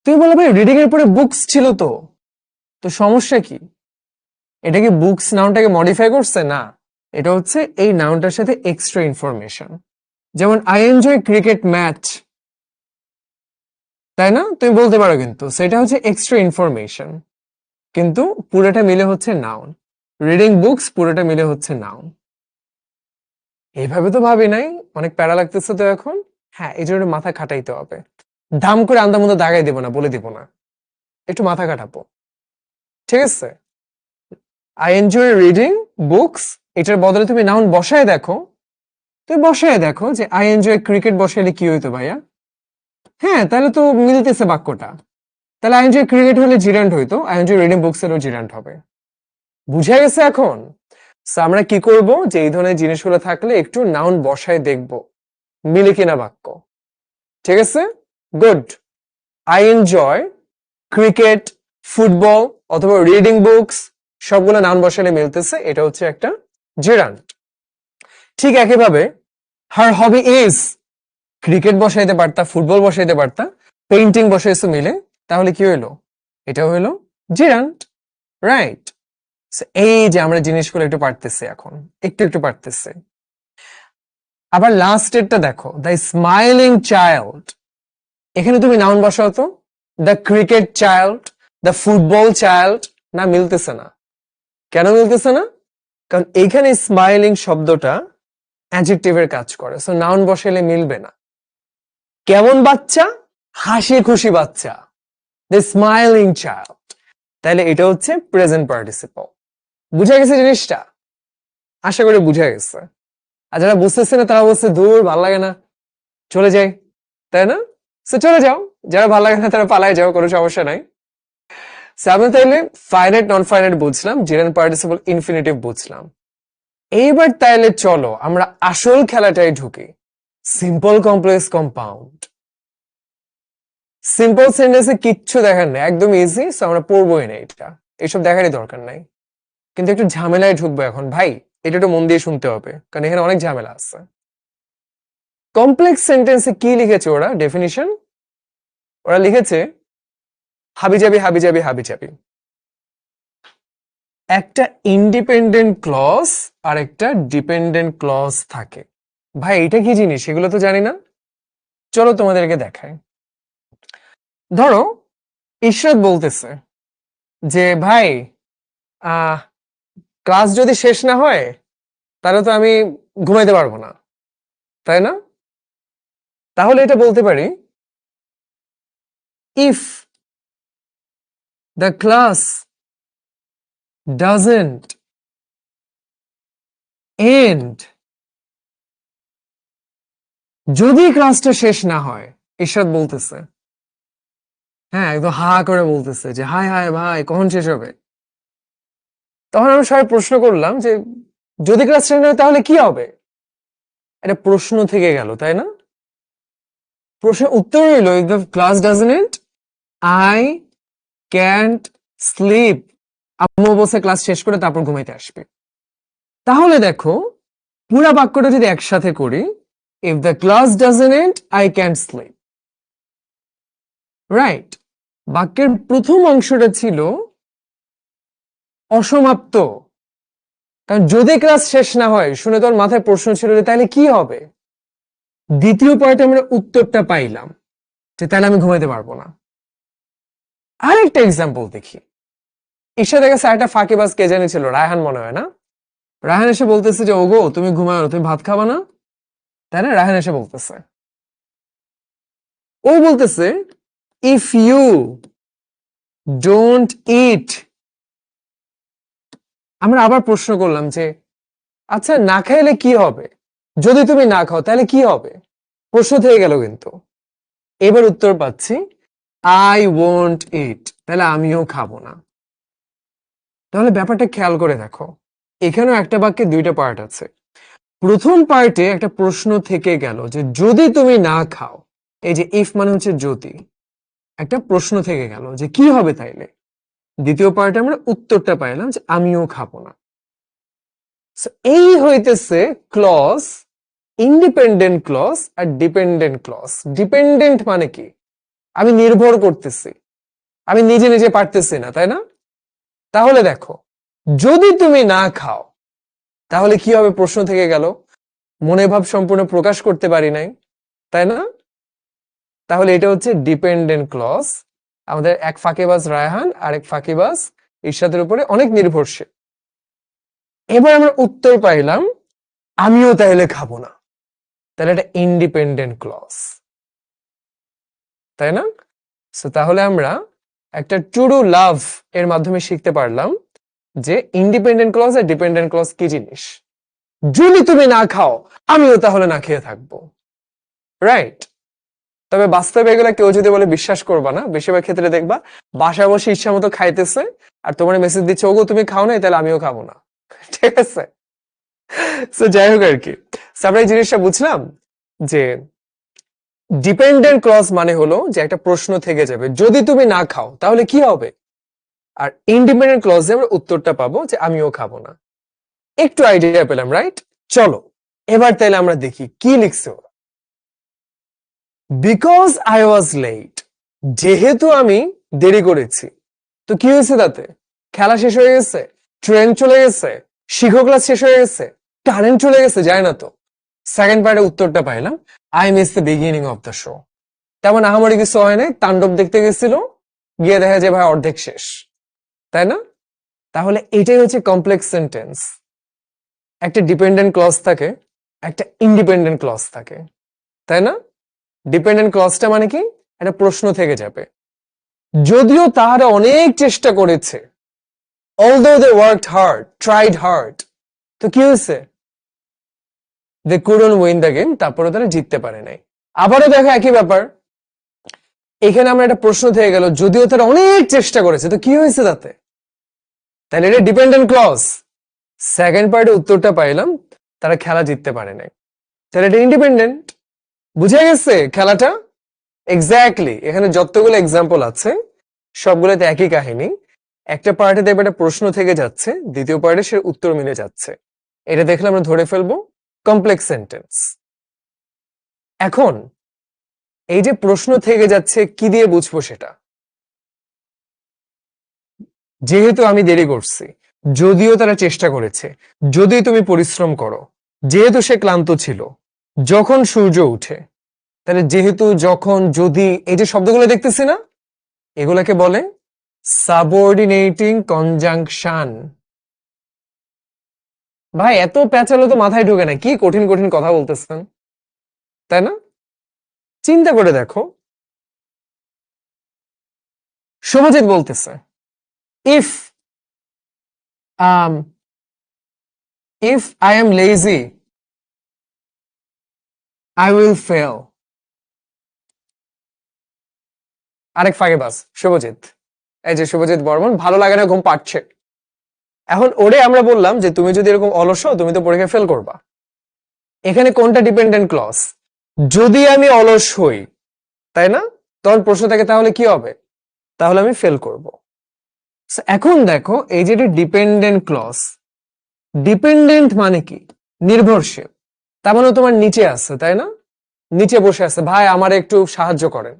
তুমি বলো ভাই রিডিং এর পরে বুকস ছিল তো, তো সমস্যা কি? এটা কি বুকস নাউনটাকে মডিফাই করছে? না, এটা হচ্ছে এই নাউনটার সাথে এক্সট্রা ইনফরমেশন। যেমন আই এনজয় ক্রিকেট ম্যাচ, তাই না? তুমি বলতে পারো, কিন্তু সেটা হচ্ছে এক্সট্রা ইনফরমেশন, কিন্তু পুরোটা মিলে হচ্ছে নাউন। রিডিং বুকস পুরোটা মিলে হচ্ছে নাউন। এইভাবে তো ভাবি নাই, অনেক প্যারা লাগতেছে তো এখন। হ্যাঁ, এই জন্য মাথা খাটাইতে হবে। ধাম করে আন্দার মধ্যে দাগাই দিব না, বলে দিব না, একটু মাথা খাটাবো, ঠিক আছে? আই এনজয় রিডিং বুকস, এটার বদলে তুমি নাউন বসায় দেখো। তুমি বসায় দেখো যে আই এনজয় ক্রিকেট বসাইলে কি হইতো ভাইয়া? হ্যাঁ, তাহলে তো মিলতেছে বাক্যটা। তাহলে আই এনজয় ক্রিকেট হলে জিরান্ট হইতো, আই এনজয় রিডিং বুকস এরও জিরান্ট হবে। বুঝা গেছে এখন? So, আমরা কি করব, যে এই ধরনের জিনিসগুলো থাকলে একটু নাউন বসায় দেখব মিলে কিনা বাক্য। ঠিক আছে, good. I enjoy cricket, football অথবা রিডিং বুকস, সবগুলো নাউন বসালে মিলতেছে, এটা হচ্ছে একটা জিরান্ট। ঠিক একইভাবে হার হবি ইজ, ক্রিকেট বসাইতে পারতা, ফুটবল বসাইতে পারতা, পেইন্টিং বসাইছো মিলে, তাহলে কি হইলো? এটা হইলো জিরান্ট, রাইট? এই যে আমরা জিনিসগুলো একটু পারতেছি এখন, একটু একটু পারতেছি। আবার লাস্টেরটা দেখো, দ্য স্মাইলিং চাইল্ড, এখানে তুমি নাউন বসাও তো। The cricket child, the football child, না মিলতেছে না। কেন মিলতেছে না? কারণ এইখানে স্মাইলিং শব্দটা অ্যাডজেক্টিভের কাজ করে, সো নাউন বসাইলে মিলবে না। কেমন বাচ্চা? হাসি খুশি বাচ্চা, দ্য স্মাইলিং চাইল্ড। তাহলে এটা হচ্ছে প্রেজেন্ট পার্টিসিপল। বুঝা গেছে জিনিসটা? আশা করি বুঝা গেছে। আর যারা বুঝতেছে না তারা বলছে দূর, ভাল লাগে না, চলে যাই, তাই না? সে চলে যাও, যারা ভালো লাগে না তারা পালায় যাও, কোনো সমস্যা নাই। আমরা তাইলে ফাইনাইট নন ফাইনাইট বুঝলাম, জিরান্ট পার্টিসিপল ইনফিনিটিভ বুঝলাম। এইবার তাইলে চলো আমরা আসল খেলাটাই ঢুকি, সিম্পল কমপ্লেক্স কম্পাউন্ড। সিম্পল সেন্টেন্সে কিচ্ছু দেখার নেই, একদম ইজি, সো আমরা পড়বোই না, এটা এসব দেখারই দরকার নাই। কিন্তু একটু ঝামেলায় ঢুকবো এখন ভাই, এটা একটু মন দিয়ে শুনতে হবে, কারণ এখানে অনেক ঝামেলা আছে। কমপ্লেক্স সেন্টেন্সে কি লিখেছে ওরা ডেফিনিশন? ওরা লিখেছে হাবিজাবি হাবিজাবি হাবিজাবি। একটা ইন্ডিপেন্ডেন্ট ক্লজ আর একটা ডিপেন্ডেন্ট ক্লজ থাকে। ভাই এটা কি জিনিস, এগুলো তো জানি না, চলো তোমাদেরকে দেখাই। ধরো ইশরাত বলতেছে যে ভাই ক্লাস যদি শেষ না হয় তাহলে তো আমি ঘুমাইতে পারবো না, তাই না? তাহলে এটা বলতে পারি, if the class doesn't end, যদি ক্লাসটা শেষ না হয়, ইশরাত বলতেছে, হ্যাঁ একদম হা করে বলতেছে যে হায় হায় ভাই কখন শেষ হবে। তখন আমি সবাই প্রশ্ন করলাম যে যদি ক্লাস শেষ না হয় তাহলে কি হবে? এটা প্রশ্ন থেকে গেল, তাই না? প্রশ্নের উত্তর হইল if the class doesn't end I can't sleep. আম্মু বলছে ক্লাস শেষ করে তারপর ঘুমাইতে আসবে। তাহলে দেখো পুরা বাক্যটা যদি একসাথে করি, if the class doesn't end I can't sleep, right? বাক্যের প্রথম অংশটা ছিল অসমাপ্ত, কারণ যদি ক্লাস শেষ না হয়, শুনে তোর মাথায় প্রশ্ন ছিল যে তাহলে কি হবে। দ্বিতীয় পয়েন্টে আমরা উত্তরটা পাইলাম যে তাহলে আমি ঘুমাইতে পারবো না। আরেকটা এক্সাম্পল দেখি। ঈশা দেখে স্যারটা ফাঁকিবাজ কে জানি ছিল, রায়হান মনে হয় না? রায়হান এসে বলতেছে যে ওগো তুমি ঘুমাও, তুমি ভাত খাবা না, তাই না? রায়হান এসে বলতেছে, ও বলতেছে ইফ ইউ ডোন্ট ইট। আমরা আবার প্রশ্ন করলাম যে আচ্ছা না খাইলে কি হবে, যদি তুমি না খাও তাহলে কি হবে? প্রশ্ন থেকে গেল কিন্তু। এবার উত্তর পাচ্ছি আই ওয়ন্ট ইট, তাহলে আমিও খাবো না। তাহলে ব্যাপারটা খেয়াল করে দেখো, এখানেও একটা বাক্যে দুইটা পার্ট আছে। প্রথম পার্টে একটা প্রশ্ন থেকে গেল যে যদি তুমি না খাও, এই যে ইফ মানে হচ্ছে যদি, একটা প্রশ্ন থেকে গেল যে কি হবে তাইলে। দ্বিতীয় পার্টে আমরা উত্তরটা পাইলাম যে আমিও খাবো না। এই হইতেছে ক্লজ, ইন্ডিপেন্ডেন্ট ক্লজ আর ডিপেন্ডেন্ট ক্লজ। ডিপেন্ডেন্ট মানে কি, আমি নির্ভর করতেছি, আমি নিজে নিজে পারতেছি না, তাই না? তাহলে দেখো, যদি তুমি না খাও তাহলে কি হবে, প্রশ্ন থেকে গেল, মনে ভাব সম্পূর্ণ প্রকাশ করতে পারি নাই, তাই না? তাহলে এটা হচ্ছে ডিপেন্ডেন্ট ক্লজ। আমাদের এক ফাঁকিবাজ রায়হান আর এক ফাঁকিবাজ ইরশাদের উপরে অনেক নির্ভরশীল। এবার আমরা উত্তর পাইলাম আমিও তাহলে খাবো না, তাহলে এটা ইন্ডিপেন্ডেন্ট ক্লজ, তাই না? তাহলে আমরা একটা ট্রু লাভ এর মাধ্যমে শিখতে পারলাম যে ইন্ডিপেন্ডেন্ট ক্লজ আর ডিপেন্ডেন্ট ক্লজ কি জিনিস। যদি তুমি না খাও আমিও তাহলে না খেয়ে থাকবো, রাইট? তবে বাস্তবে এগুলা কেউ যদি বলে বিশ্বাস করবা না, বেশিরভাগ ক্ষেত্রে দেখবা বাসায় বসে ইচ্ছা মতো খাইতেছে আর তোমার মেসেজ দিচ্ছে ওগো তুমি খাও নাই তাহলে আমিও খাবো না, ঠিক আছে? যাই হোক আর কি, আমরা এই জিনিসটা বুঝলাম যে ডিপেন্ডেন্ট ক্লজ মানে হলো যে একটা প্রশ্ন থেকে যাবে যদি তুমি না খাও তাহলে কি হবে, আর ইন্ডিপেন্ডেন্ট ক্লজে আমরা উত্তরটা পাবো যে আমিও খাবো না। একটু আইডিয়া পেলাম, রাইট? চলো এবার তাহলে আমরা দেখি কি লিখছে ওরা। বিকজ আই ওয়াজ লেট, যেহেতু আমি দেরি করেছি, তো কি হয়েছে তাতে? খেলা শেষ হয়ে গেছে, ট্রেন চলে গেছে, শিক্ষক ক্লাস শেষ হয়ে গেছে, কারেন্ট চলে গেছে, যায় না তো। সেকেন্ড পার্টে উত্তরটা পাইলাম I miss the beginning of the show. তেমন আহামরি কিছু হয় নাই, তাণ্ডব দেখতে গেছিল, গিয়ে দেখা যায় ভাই অর্ধেক শেষ, তাই না? তাহলে এটাই হচ্ছে কমপ্লেক্স সেন্টেন্স। একটা ডিপেন্ডেন্ট ক্লজ থাকে, একটা ইন্ডিপেন্ডেন্ট ক্লজ থাকে, তাই না? ডিপেন্ডেন্ট ক্লজটা মানে কি, একটা প্রশ্ন থেকে যাবে, যদিও তারা অনেক চেষ্টা করেছে, although they worked hard, tried hard, তো কি হয়েছে? they couldn't win the game, তারপরে তারা জিততে পারে নাই। আবারও দেখো একই ব্যাপার, এখানে আমরা একটা প্রশ্ন থেকে গেল, যদিও তারা অনেক চেষ্টা করেছে, তো কি হয়েছে তাতে? তাহলে এটা ডিপেন্ডেন্ট ক্লজ। সেকেন্ড পার্টে উত্তরটা পাইলাম তারা খেলা জিততে পারে নাই, তাহলে এটা ইন্ডিপেন্ডেন্ট। বুঝে গেছে খেলাটা? এক্স্যাক্টলি, এখানে যতগুলো এক্সাম্পল আছে সবগুলোতে একই কাহিনী। একটা পার্টে দেখবে একটা প্রশ্ন থেকে যাচ্ছে, দ্বিতীয় পার্টে সে উত্তর মিলে যাচ্ছে, এটা দেখলে আমরা ধরে ফেলবো কমপ্লেক্স সেন্টেন্স। এখন এই যে প্রশ্ন থেকে যাচ্ছে কি দিয়ে বুঝবো সেটা? যেহেতু আমি দেরি করছি, যদিও তারা চেষ্টা করেছে, যদি তুমি পরিশ্রম করো, যেহেতু সে ক্লান্ত ছিল, যখন সূর্য উঠে, তাহলে যেহেতু, যখন, যদি, এই যে শব্দগুলো দেখতেছি না, এগুলাকে বলে সাবঅর্ডিনেটিং কনজাংশন। ভাই এত প্যাচালো তো মাথায় ঢোকে না, কি কঠিন কঠিন কথা বলতেছেন, তাই না? চিন্তা করে দেখো, শুভজিৎ বলতেছে if I am lazy I will fail. আরেক ফাঁকিবাজ শুভজিৎ, এই যে শুভজিৎ বর্মন, ভালো লাগে না, ঘুম পাচ্ছে। এখন ওরে আমরা বললাম যে তুমি যদি এরকম অলস হও তুমি তো পরীক্ষা ফেল করবা। এখানে কোনটা ডিপেন্ডেন্ট ক্লজ? যদি আমি অলস হই, তাই না, তখন প্রশ্ন থাকে তাহলে কি হবে, তাহলে আমি ফেল করব। এখন দেখো এই যে ডিপেন্ডেন্ট ক্লজ, ডিপেন্ডেন্ট মানে কি, নির্ভরশীল। তার মানে তোমার নিচে আছে, তাই না, নিচে বসে আছে, ভাই আমার একটু সাহায্য করেন।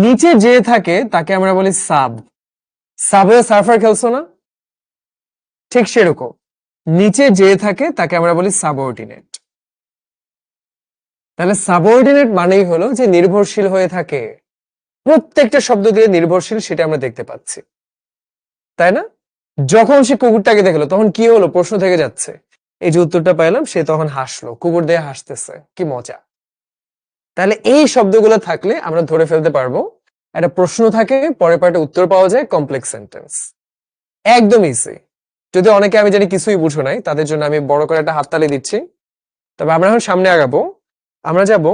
নিচে যে থাকে তাকে আমরা বলি সাব। সাবে সার্ফার খেলছো না, ঠিক সেরকম নিচে যে থাকে তাকে আমরা বলি সাবঅর্ডিনেট। তাহলে সাবঅর্ডিনেট মানেই হলো যে নির্ভরশীল হয়ে থাকে, প্রত্যেকটা শব্দ দিয়ে নির্ভরশীল সেটা আমরা দেখতে পাচ্ছি, তাই না? যখন সে কুকুরটাকে দেখলো তখন কি হলো, প্রশ্ন থেকে যাচ্ছে, এই যে উত্তরটা পাইলাম, সে তখন হাসলো, কুকুর দিয়ে হাসতেছে, কি মজা। তাহলে এই শব্দগুলো থাকলে আমরা ধরে ফেলতে পারবো একটা প্রশ্ন থাকে, পরে পার্টে উত্তর পাওয়া যায়, কমপ্লেক্স সেন্টেন্স। একদম ইজি। যদি অনেকে আমি জানি কিছুই বুঝো নাই, তাদের জন্য আমি বড় করে একটা হাততালি দিচ্ছি। তবে আমরা এখন সামনে আগাবো, আমরা যাব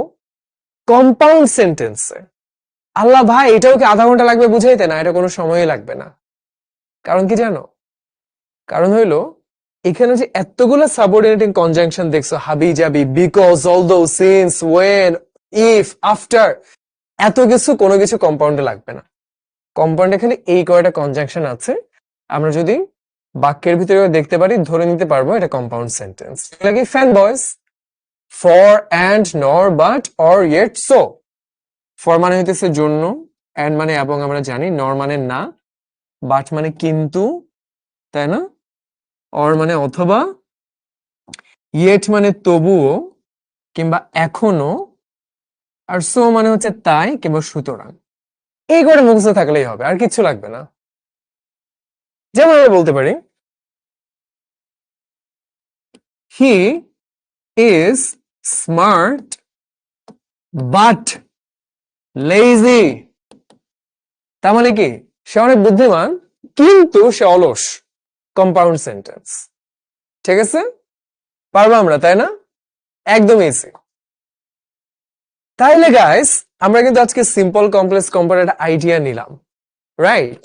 কম্পাউন্ড সেন্টেন্সে। আল্লাহ ভাই, এটাও কি আধা ঘন্টা লাগবে বুঝাইতে? না, এটা কোনো সময়ই লাগবে না। কারণ কি জানো? কারণ হইলো এখানে যে এতগুলো সাবঅর্ডিনেটিং কনজাংশন দেখছো, হাবি জাবি, because, although, since, when, if, after, এত কিছু কোনো কিছু কম্পাউন্ডে লাগবে না। কম্পাউন্ড এখানে এই কয়টা কনজাংশন আছে, আমরা যদি বাক্যের ভিতরে দেখতে পারি ধরে নিতে পারবো এটা কম্পাউন্ড সেন্টেন্স। লাগে ফ্যান বয়েস, ফর, অ্যান্ড, নর, but, or, yet, so. For মানে হইতেছে জন্য, অ্যান্ড মানে এবং আমরা জানি, নর মানে না, বাট মানে কিন্তু, তাই না, অর মানে অথবা, ইয়েট মানে তবুও কিংবা এখনো, আর সো মানে হচ্ছে তাই কিংবা সুতরাং। এই করে মুখস্থ থাকলেই হবে, আর কিচ্ছু লাগবে না। যেমন আমরা বলতে পারি he is smart but lazy. তার মানে কি, সে অনেক বুদ্ধিমান কিন্তু সে অলস। Compound sentence. ঠিক আছে, পারবো আমরা, তাই না? একদম ইজি। তাইলে গাইস, আমরা কিন্তু আজকে সিম্পল কমপ্লেক্স কম্পাউন্ড আইডিয়া নিলাম, রাইট?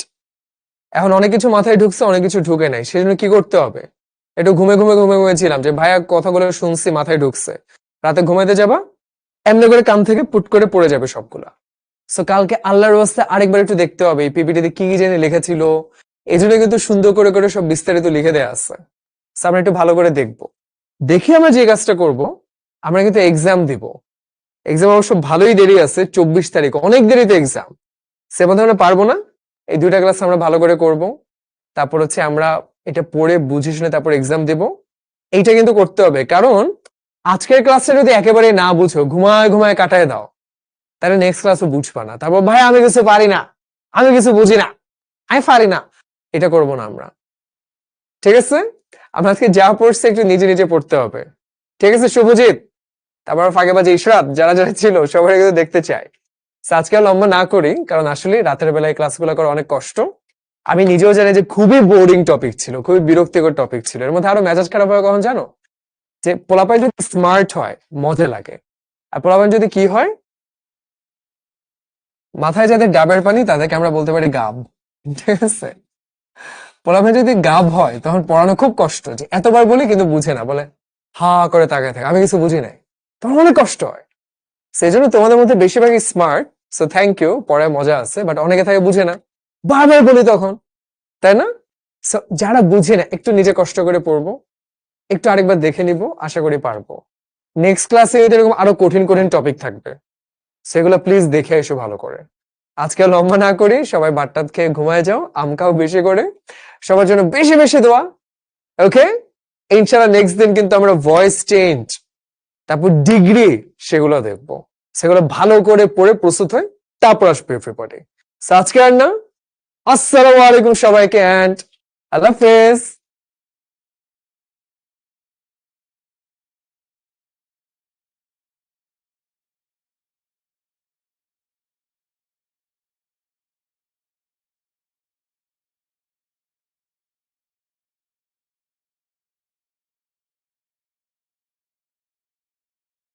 এখন অনেক কিছু মাথায় ঢুকছে, অনেক কিছু ঢুকে নাই, সেজন্য কি করতে হবে? একটু ঘুমেছিলাম যে ভাইয়া কথাগুলো শুনছি, মাথায় ঢুকছে। রাতে ঘুমাইতে যাবা, এমনি করে কান থেকে পুট করে পড়ে যাবে সবগুলা। সো কালকে আল্লাহর রাস্তায় আরেকবার একটু দেখতে হবে এই পিপিটিতে কি কি জানি লিখেছিল। এই জন্য কিন্তু সুন্দর করে করে সব বিস্তারিত লিখে দেওয়া আছে। সো আমরা একটু ভালো করে দেখবো। দেখে আমরা যে কাজটা করব, আমরা কিন্তু এক্সাম দিব। এক্সাম অবশ্য ভালোই দেরি আছে, 24 তারিখ, অনেক দেরিতে এক্সাম। সে মধ্যে আমরা পারবো না, এই দুইটা ক্লাস আমরা ভালো করে করব। তারপর হচ্ছে আমরা এটা পড়ে বুঝে শুনে তারপর এক্সাম দেব। এইটা কিন্তু করতে হবে, কারণ আজকের ক্লাসটা যদি একেবারে না বুঝো, ঘুমায় ঘুমায় কাটায় দাও, তাহলে নেক্সট ক্লাসও বুঝবা না। তারপর ভাই আমি কিছু পারি না, আমি কিছু বুঝি না, আমি পারি না, এটা করব না আমরা। ঠিক আছে, আমরা আজকে যা পড়ছি একটু নিজে নিজে পড়তে হবে। ঠিক আছে শুভজিৎ, তারপর ফাঁকেবাজে ইশরাত, যারা যারা ছিল সবাই কিন্তু দেখতে চাই। আজকে লম্বা না করি, কারণ আসলে রাতের বেলায় ক্লাসগুলো করা অনেক কষ্ট। আমি নিজেও জানি যে খুবই বোরিং টপিক ছিল, খুবই বিরক্তিকর টপিক ছিল। এর মধ্যে আরো মেজাজ খারাপ হয় কখন জানো? যে পোলাপাই যদি স্মার্ট হয় মজা লাগে, আর পোলাপাই যদি কি হয়, মাথায় যাদের ডাবের পানি তাদেরকে আমরা বলতে পারি গাব। ঠিক আছে, পোলাপাই যদি গাব হয় তখন পড়ানো খুব কষ্ট, যে এতবার বলি কিন্তু বুঝে না, বলে হা করে তাকায় থাকে, আমি কিছু বুঝি নাই, তখন অনেক কষ্ট হয়। সেই জন্য তোমাদের মধ্যে বেশিরভাগই স্মার্ট, সো থ্যাংক ইউ, পড়ায় মজা আছে, বাট অনেকে থাকে বুঝে না, বারবার বলি তখন, তাই না? So, যারা বুঝে না একটু নিজে কষ্ট করে পড়বো, একটু আরেকবার দেখে নিব, আশা করি পারবো। নেক্সট ক্লাসে এরকম আরো কঠিন কঠিন টপিক থাকবে, সেগুলো প্লিজ দেখে এসো ভালো করে। আজকে লম্বা না করি, সবাই ভাত খেয়ে ঘুমায় যাও, আম খাও বেশি করে, সবার জন্য বেশি বেশি দোয়া। ওকে, ইনশাআল্লাহ নেক্সট দিন কিন্তু আমরা ভয়েস চেঞ্জ, তারপর ডিগ্রি, সেগুলো দেখবো। সেগুলো ভালো করে পড়ে প্রস্তুত হয়, তারপর আসবে এভরিবডি। আজকে আর না, আসসালামু আলাইকুম সবাইকে, এন্ড আল্লাহ হাফেজ।